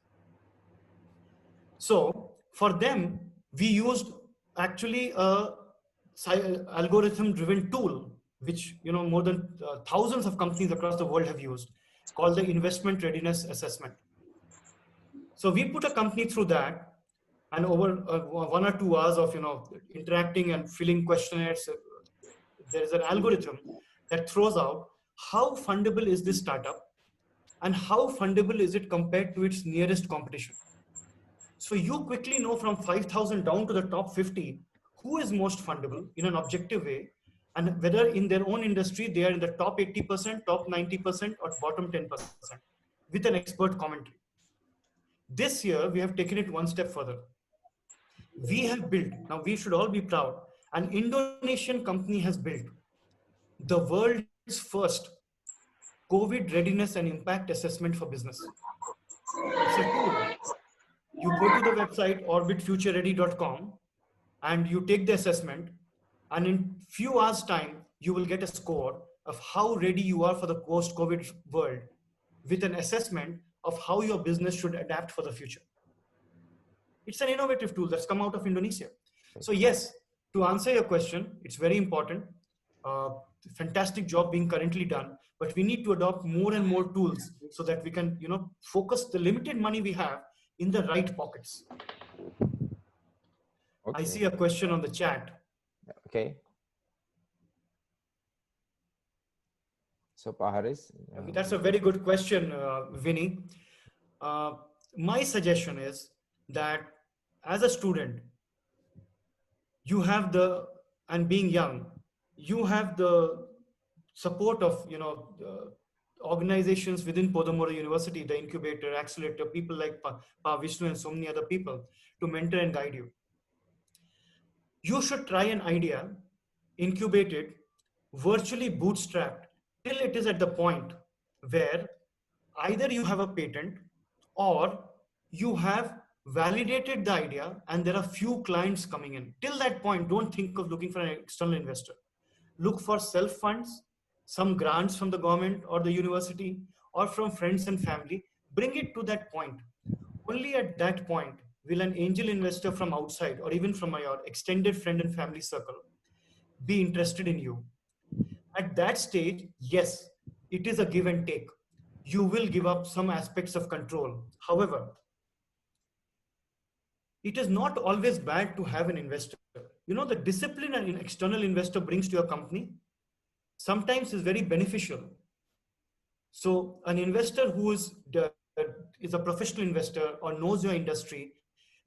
So for them, we used actually a algorithm-driven tool, which more than thousands of companies across the world have used, called the investment readiness assessment. So we put a company through that, and over 1 or 2 hours of interacting and filling questionnaires, there is an algorithm that throws out how fundable is this startup and how fundable is it compared to its nearest competition. So you quickly know from 5,000 down to the top 50 who is most fundable in an objective way, and whether in their own industry they are in the top 80%, top 90%, or bottom 10% with an expert commentary. This year, we have taken it one step further. We have built, now we should all be proud, an Indonesian company has built the world's first COVID readiness and impact assessment for business. It's a tool. You go to the website orbitfutureready.com and you take the assessment, and in few hours time you will get a score of how ready you are for the post COVID world, with an assessment of how your business should adapt for the future. It's an innovative tool that's come out of Indonesia. So yes, to answer your question, it's very important. uh, Fantastic job being currently done, but we need to adopt more and more tools so that we can focus the limited money we have in the right pockets. I Okay. see a question on the chat. Okay. So Pak Haris, That's a very good question, Vinny. Uh, my suggestion is that as a student, you have and being young, you have the support of, organizations within Podomoro University, the incubator, accelerator, people like Pa Vishnu and so many other people to mentor and guide you. You should try an idea, incubate it, virtually bootstrapped till it is at the point where either you have a patent or you have validated the idea and there are few clients coming in. Till that point, don't think of looking for an external investor. Look for self funds, some grants from the government or the university or from friends and family. Bring it to that point. Only at that point will an angel investor from outside or even from your extended friend and family circle be interested in you. At that stage, yes, it is a give and take. You will give up some aspects of control. However, it is not always bad to have an investor. The discipline an external investor brings to your company sometimes is very beneficial. So an investor who is a professional investor or knows your industry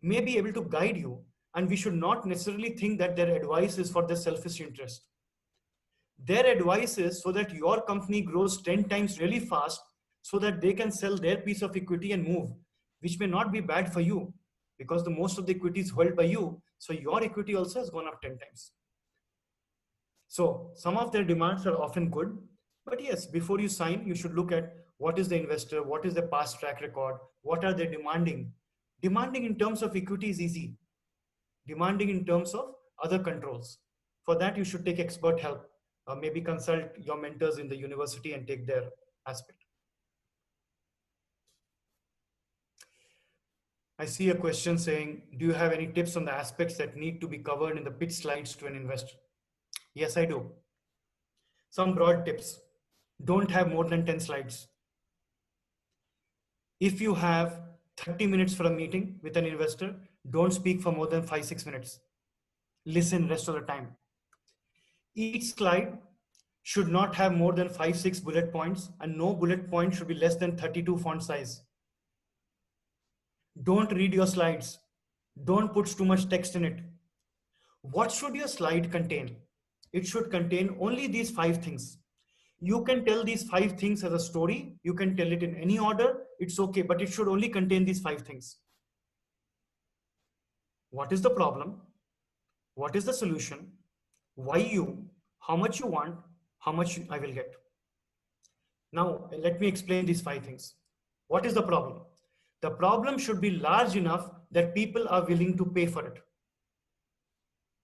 may be able to guide you, and we should not necessarily think that their advice is for their selfish interest. Their advice is so that your company grows 10 times really fast so that they can sell their piece of equity and move, which may not be bad for you because the most of the equity is held by you. So your equity also has gone up 10 times. So some of their demands are often good, but yes, before you sign, you should look at what is the investor, what is the past track record, what are they demanding. Demanding in terms of equity is easy. Demanding in terms of other controls. For that, you should take expert help maybe consult your mentors in the university and take their aspect. I see a question saying, do you have any tips on the aspects that need to be covered in the pitch slides to an investor? Yes, I do. Some broad tips. Don't have more than 10 slides. If you have 30 minutes for a meeting with an investor, don't speak for more than 5-6 minutes. Listen rest of the time. Each slide should not have more than 5-6 bullet points, and no bullet point should be less than 32 font size. Don't read your slides. Don't put too much text in it. What should your slide contain? It should contain only these 5 things. You can tell these 5 things as a story. You can tell it in any order. It's okay, but it should only contain these 5 things. What is the problem? What is the solution? Why you? How much you want? How much I will get? Now, let me explain these 5 things. What is the problem? The problem should be large enough that people are willing to pay for it.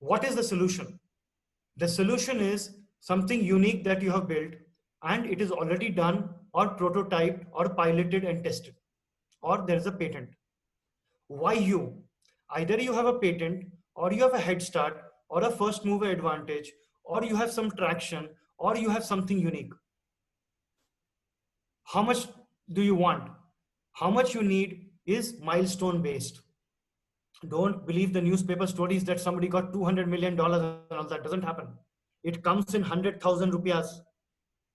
What is the solution? The solution is something unique that you have built and it is already done or prototyped or piloted and tested, or there is a patent. Why you? Either you have a patent or you have a head start or a first mover advantage or you have some traction or you have something unique. How much do you want? How much you need is milestone based. Don't believe the newspaper stories that somebody got $200 million and all that. Doesn't happen. It comes in 100,000 rupees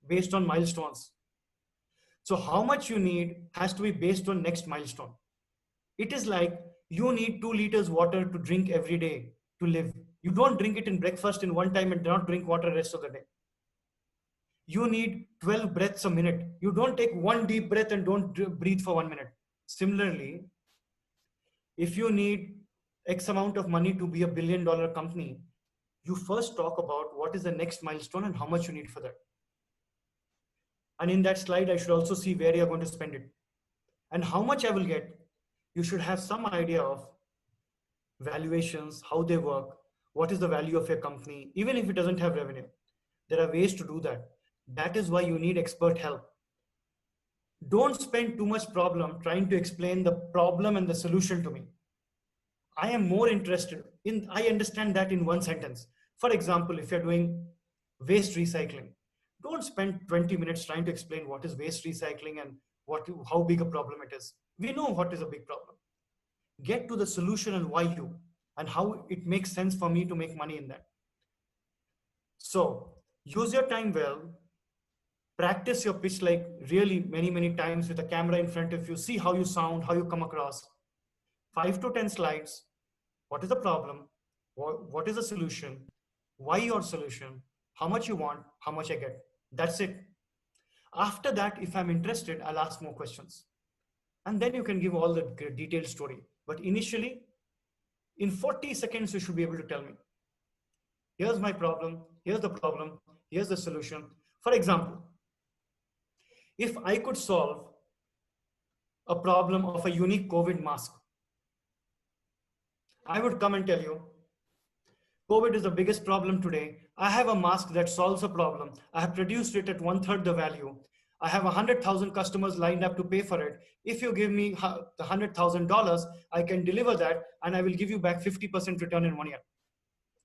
based on milestones. So how much you need has to be based on next milestone. It is like you need 2 liters water to drink every day to live. You don't drink it in breakfast in one time and do not drink water the rest of the day. You need 12 breaths a minute. You don't take one deep breath and don't breathe for 1 minute. Similarly, if you need X amount of money to be $1 billion company, you first talk about what is the next milestone and how much you need for that. And in that slide, I should also see where you're going to spend it and how much I will get. You should have some idea of valuations, how they work, what is the value of your company, even if it doesn't have revenue. There are ways to do that. That is why you need expert help. Don't spend too much problem trying to explain the problem and the solution to me. I am more interested in, I understand that in one sentence. For example, if you're doing waste recycling, don't spend 20 minutes trying to explain what is waste recycling and how big a problem it is. We know what is a big problem. Get to the solution and why you, and how it makes sense for me to make money in that. So use your time well, practice your pitch like really many times with a camera in front of you, see how you sound, how you come across. 5 to 10 slides. What is the problem? What is the solution? Why your solution? How much you want? How much I get? That's it. After that, if I'm interested, I'll ask more questions. And then you can give all the detailed story. But initially, in 40 seconds, you should be able to tell me, here's my problem, here's the solution. For example, if I could solve a problem of a unique COVID mask, I would come and tell you, COVID is the biggest problem today. I have a mask that solves a problem. I have produced it at 1/3 the value. I have 100,000 customers lined up to pay for it. If you give me the $100,000, I can deliver that and I will give you back 50% return in 1 year.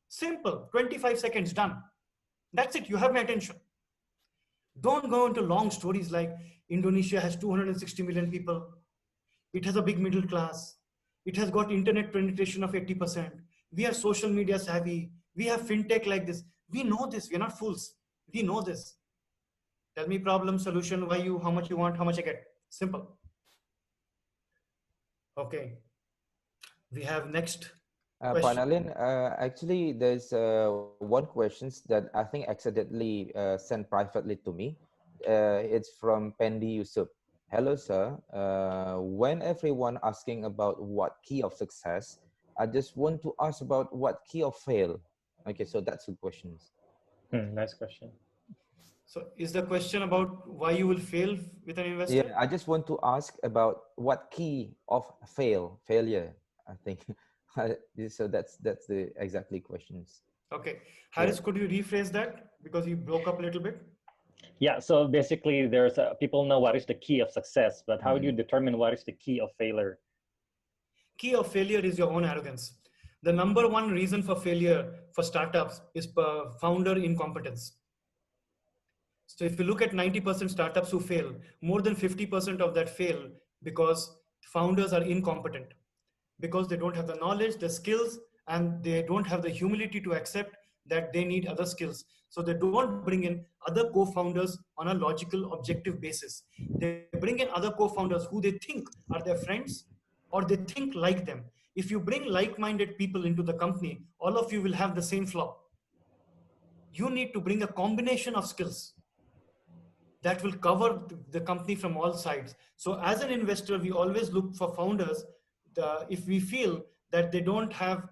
Simple, 25 seconds, done. That's it, you have my attention. Don't go into long stories like Indonesia has 260 million people. It has a big middle class. It has got internet penetration of 80%. We are social media savvy. We have fintech like this. We know this. We're not fools. We know this. Tell me problem, solution, why you, how much you want, how much I get. Simple. Okay. We have next question. Panalin, actually, there's one question that I think accidentally sent privately to me. It's from Pendi Yusuf. Hello, sir. When everyone asking about what key of success, I just want to ask about what key of fail. Okay, so that's the questions. Nice question. So is the question about why you will fail with an investor? Yeah, I just want to ask about what key of failure, I think. So that's the exactly questions. Okay. Harris, could you rephrase that? Because you broke up a little bit. Yeah, so basically there's people know what is the key of success, but how do you Mm. determine what is the key of failure? Key of failure is your own arrogance. The number one reason for failure for startups is founder incompetence. So if you look at 90% startups who fail, more than 50% of that fail because founders are incompetent, because they don't have the knowledge, the skills, and they don't have the humility to accept that they need other skills. So they don't bring in other co-founders on a logical, objective basis. They bring in other co-founders who they think are their friends or they think like them. If you bring like-minded people into the company, all of you will have the same flaw. You need to bring a combination of skills that will cover the company from all sides. So as an investor, we always look for founders. If we feel that they don't have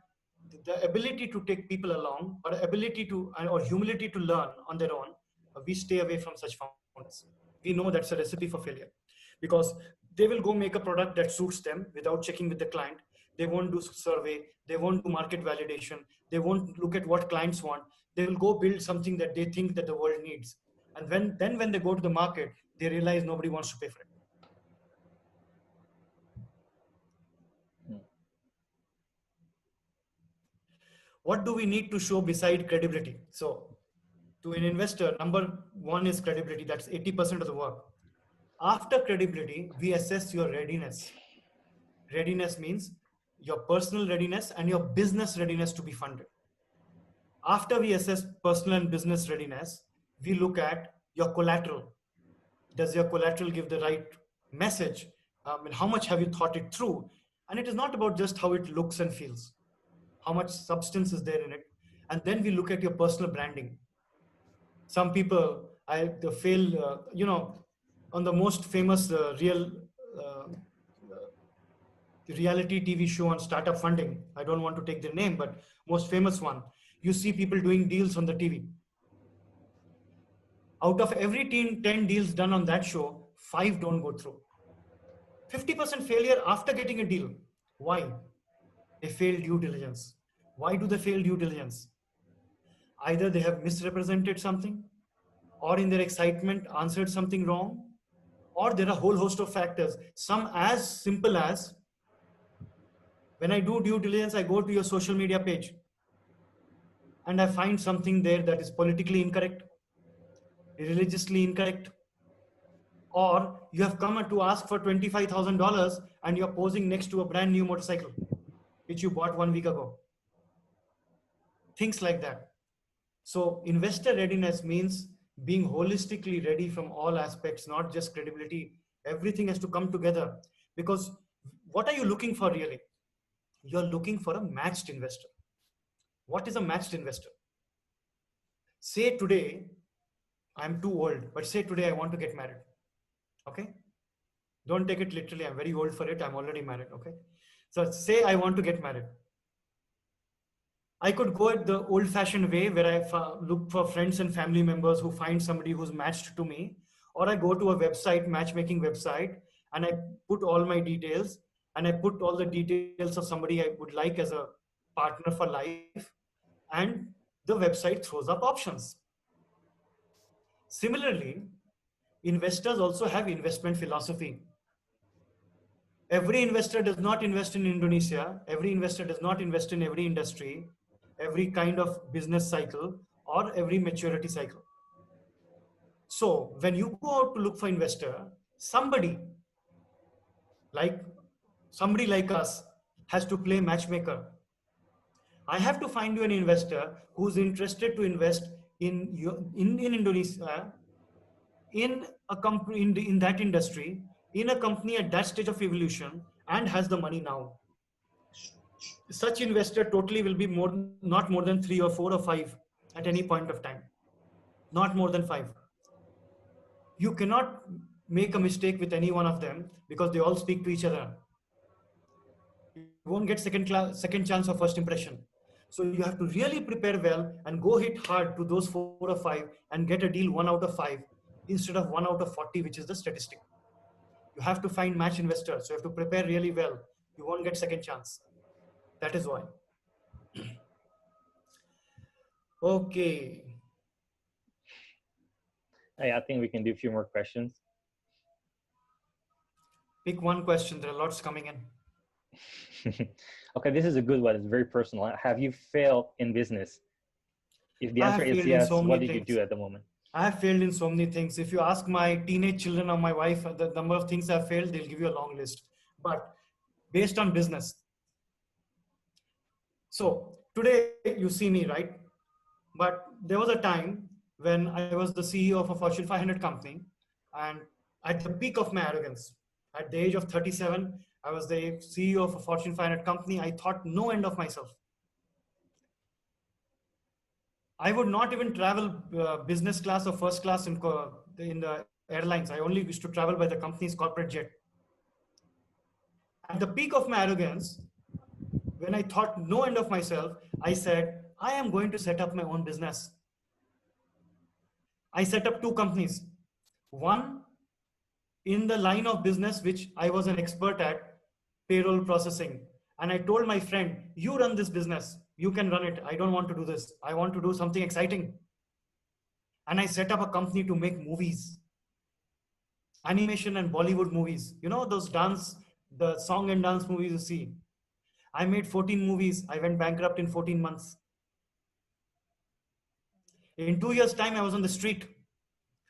the ability to take people along or ability to or humility to learn on their own, we stay away from such founders. We know that's a recipe for failure because they will go make a product that suits them without checking with the client. They won't do survey. They won't do market validation. They won't look at what clients want. They will go build something that they think that the world needs, and when they go to the market, they realize nobody wants to pay for it. What do we need to show beside credibility? So to an investor, number one is credibility. That's 80% of the work. After credibility, we assess your readiness. Readiness means your personal readiness and your business readiness to be funded. After we assess personal and business readiness, we look at your collateral. Does your collateral give the right message? And how much have you thought it through? And it is not about just how it looks and feels. How much substance is there in it? And then we look at your personal branding. Some people, they fail, on the most famous uh, reality TV show on startup funding. I don't want to take their name, but most famous one. You see people doing deals on the TV. Out of every 10 deals done on that show, 5 don't go through. 50% failure after getting a deal. Why? They failed due diligence. Why do they fail due diligence? Either they have misrepresented something, or in their excitement answered something wrong, or there are a whole host of factors. Some as simple as, when I do due diligence, I go to your social media page and I find something there that is politically incorrect, religiously incorrect, or you have come to ask for $25,000 and you're posing next to a brand new motorcycle which you bought 1 week ago. Things like that. So investor readiness means being holistically ready from all aspects, not just credibility. Everything has to come together, because what are you looking for really? You're looking for a matched investor. What is a matched investor? Say today, I'm too old, but say today I want to get married. Okay? Don't take it literally. I'm very old for it. I'm already married. Okay? So say I want to get married. I could go at the old fashioned way where I look for friends and family members who find somebody who's matched to me, or I go to a website, matchmaking website, and I put all my details and I put all the details of somebody I would like as a partner for life, and the website throws up options. Similarly, investors also have investment philosophy. Every investor does not invest in Indonesia. Every investor does not invest in every industry, every kind of business cycle, or every maturity cycle. So when you go out to look for investor, like somebody like us has to play matchmaker. I have to find you an investor who's interested to invest in Indonesia, in a company in that industry, in a company at that stage of evolution, and has the money now. Such investor totally will be not more than 3 or 4 or 5 at any point of time, not more than 5. You cannot make a mistake with any one of them because they all speak to each other. You won't get second chance or first impression. So you have to really prepare well and go hit hard to those 4 or 5 and get a deal 1 out of 5 instead of 1 out of 40, which is the statistic. You have to find match investors. So you have to prepare really well. You won't get second chance. That is why. Okay. I think we can do a few more questions. Pick one question. There are lots coming in. Okay, this is a good one. It's very personal. Have you failed in business? If the I answer have is failed in yes, so what many did you things. do at the moment? I have failed in so many things. If you ask my teenage children or my wife the number of things I've failed, they'll give you a long list. But based on business. So today you see me, right? But there was a time when I was the CEO of a Fortune 500 company, and at the peak of my arrogance, at the age of 37, I was the CEO of a Fortune 500 company. I thought no end of myself. I would not even travel business class or first class in the airlines. I only used to travel by the company's corporate jet. At the peak of my arrogance, when I thought no end of myself, I said, I am going to set up my own business. I set up two companies. One in the line of business which I was an expert at, payroll processing. And I told my friend, you run this business. You can run it. I don't want to do this. I want to do something exciting. And I set up a company to make movies, animation and Bollywood movies. You know, those dance, the song and dance movies you see. I made 14 movies. I went bankrupt in 14 months. In 2 years' time, I was on the street.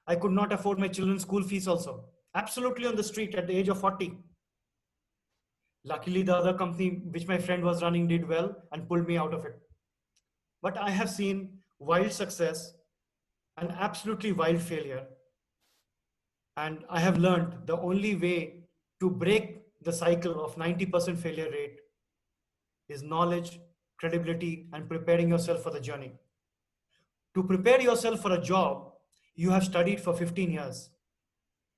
I could not afford my children's school fees also. Absolutely on the street at the age of 40. Luckily, the other company which my friend was running did well and pulled me out of it. But I have seen wild success and absolutely wild failure. And I have learned the only way to break the cycle of 90% failure rate is knowledge, credibility, and preparing yourself for the journey. To prepare yourself for a job, you have studied for 15 years.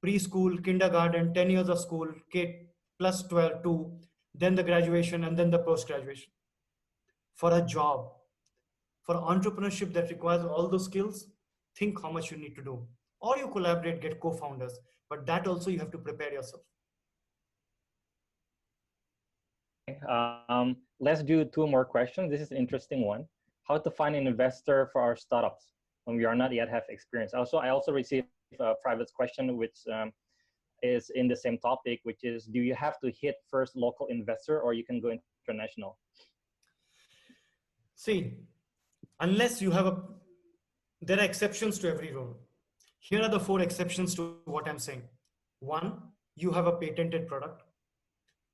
Preschool, kindergarten, 10 years of school, K plus 12, 2, then the graduation, and then the post-graduation. For a job, for entrepreneurship that requires all those skills, think how much you need to do. Or you collaborate, get co-founders, but that also you have to prepare yourself. Let's do two more questions. This is an interesting one. How to find an investor for our startups when we are not yet have experience. I also received a private question which is in the same topic, which is, do you have to hit first local investor or you can go international? See, unless you have there are exceptions to every rule. Here are the 4 exceptions to what I'm saying. 1, you have a patented product.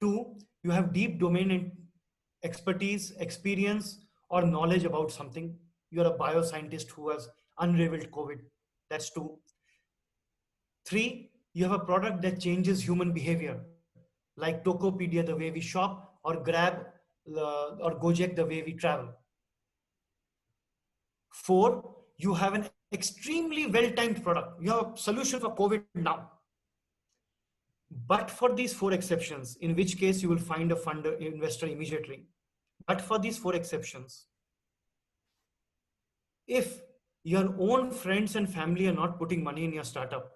2, you have deep domain expertise, experience, or knowledge about something. You're a bioscientist who has unraveled COVID. That's 2. 3, you have a product that changes human behavior, like Tokopedia, the way we shop, or Grab or Gojek, the way we travel. 4, you have an extremely well-timed product. You have a solution for COVID now. But for these 4 exceptions, in which case you will find a funder, investor immediately. But for these 4 exceptions, if your own friends and family are not putting money in your startup,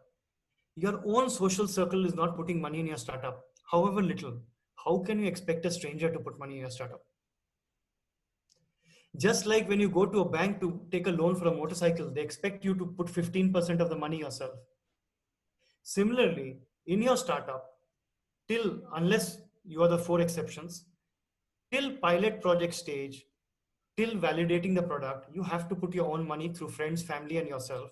your own social circle is not putting money in your startup, however little, how can you expect a stranger to put money in your startup? Just like when you go to a bank to take a loan for a motorcycle, they expect you to put 15% of the money yourself. Similarly, in your startup, unless you are the 4 exceptions, till pilot project stage, till validating the product, you have to put your own money through friends, family, and yourself.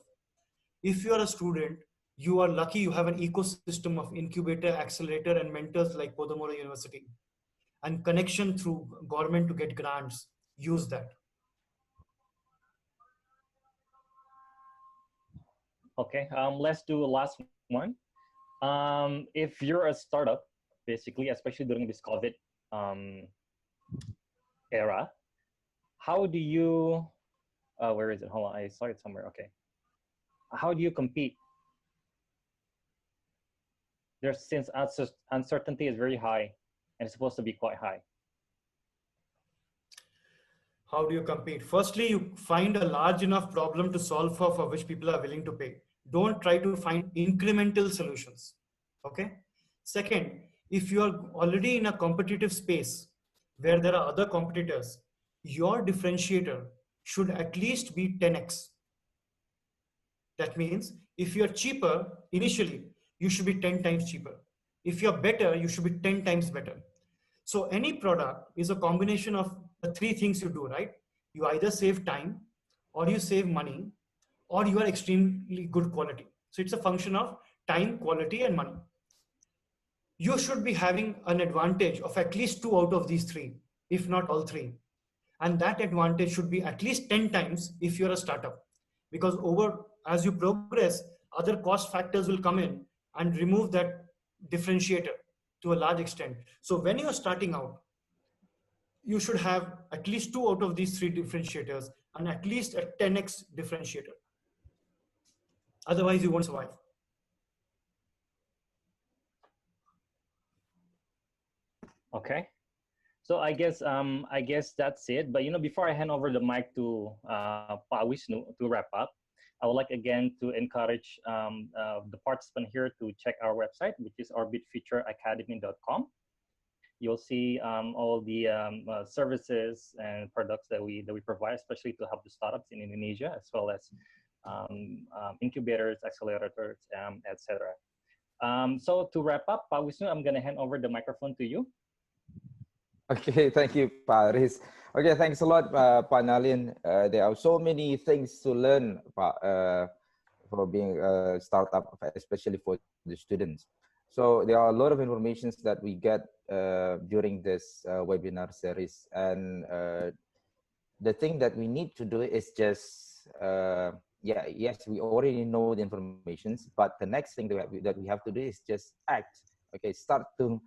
If you are a student, you are lucky you have an ecosystem of incubator, accelerator, and mentors like Podomoro University, and connection through government to get grants. Use that. Okay, let's do a last one. If you're a startup, basically, especially during this COVID era, how do you, where is it? Hold on, I saw it somewhere. Okay. How do you compete? Since uncertainty is very high and it's supposed to be quite high. How do you compete? Firstly, you find a large enough problem to solve for which people are willing to pay. Don't try to find incremental solutions. Okay. Second, if you are already in a competitive space where there are other competitors, your differentiator should at least be 10x. That means if you're cheaper initially, you should be 10 times cheaper. If you're better, you should be 10 times better. So any product is a combination of the three things you do, right? You either save time, or you save money, or you are extremely good quality. So it's a function of time, quality, and money. You should be having an advantage of at least two out of these three, if not all three. And that advantage should be at least 10 times if you're a startup. Because as you progress, other cost factors will come in and remove that differentiator to a large extent. So when you're starting out, you should have at least two out of these three differentiators and at least a 10x differentiator. Otherwise, you won't survive. Okay. So I guess that's it. But before I hand over the mic to Pa Wisnu to wrap up, I would like again to encourage the participant here to check our website, which is orbitfutureacademy.com. You'll see all the services and products that we provide, especially to help the startups in Indonesia, as well as incubators, accelerators, etc. So to wrap up, Pa Wisnu, I'm going to hand over the microphone to you. Okay, thank you, Paris. Okay, thanks a lot, Pak Nalin. There are so many things to learn, for being a startup, especially for the students. So there are a lot of informations that we get during this webinar series, and the thing that we need to do is just yes, we already know the informations, but the next thing that we have to do is just act. Okay, start to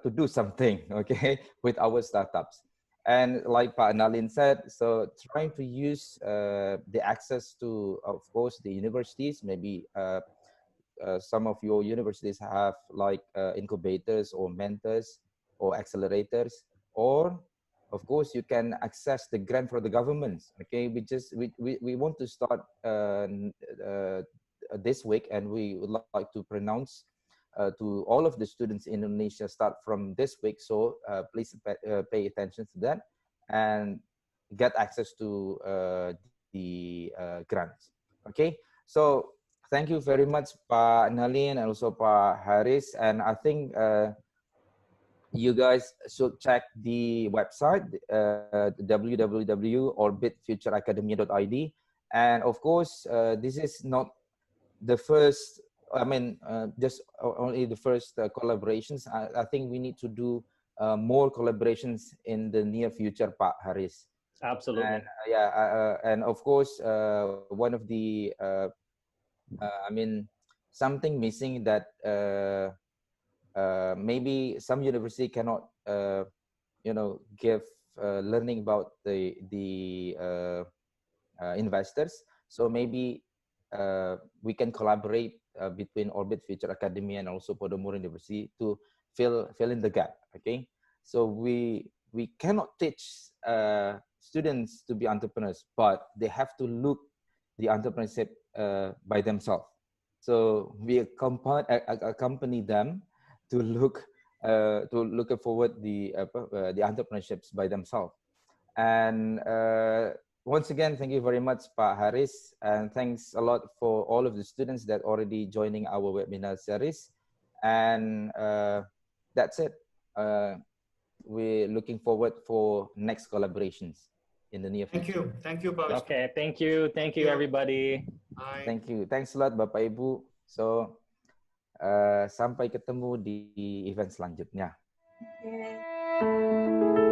do something, okay, with our startups. And like Pak Nalin said, so trying to use the access to, of course, the universities. Maybe some of your universities have like incubators or mentors or accelerators, or of course you can access the grant for the governments. Okay, we want to start this week, and we would like to pronounce to all of the students in Indonesia start from this week. So please pay attention to that and get access to the grants. Okay, so thank you very much, Pak Nalin, and also Pak Haris. And I think you guys should check the website, www.orbitfutureacademy.id. And of course, this is not the first, I mean, just only the first collaborations. I think we need to do more collaborations in the near future, Pak Haris. Absolutely. And and of course, one of the, I mean, something missing that maybe some university cannot, give learning about the investors. So maybe we can collaborate between Orbit Future Academy and also Podomoro University to fill in the gap. Okay, so we cannot teach students to be entrepreneurs, but they have to look the entrepreneurship by themselves. So we accompany them to look forward the entrepreneurships by themselves. And once again, thank you very much, Pak Haris, and thanks a lot for all of the students that already joining our webinar series. And that's it. We're looking forward for next collaborations in the near future. Thank you, Pak. Okay, thank you everybody. Bye. Thank you, thanks a lot, Bapak Ibu. So sampai ketemu di event selanjutnya. Okay.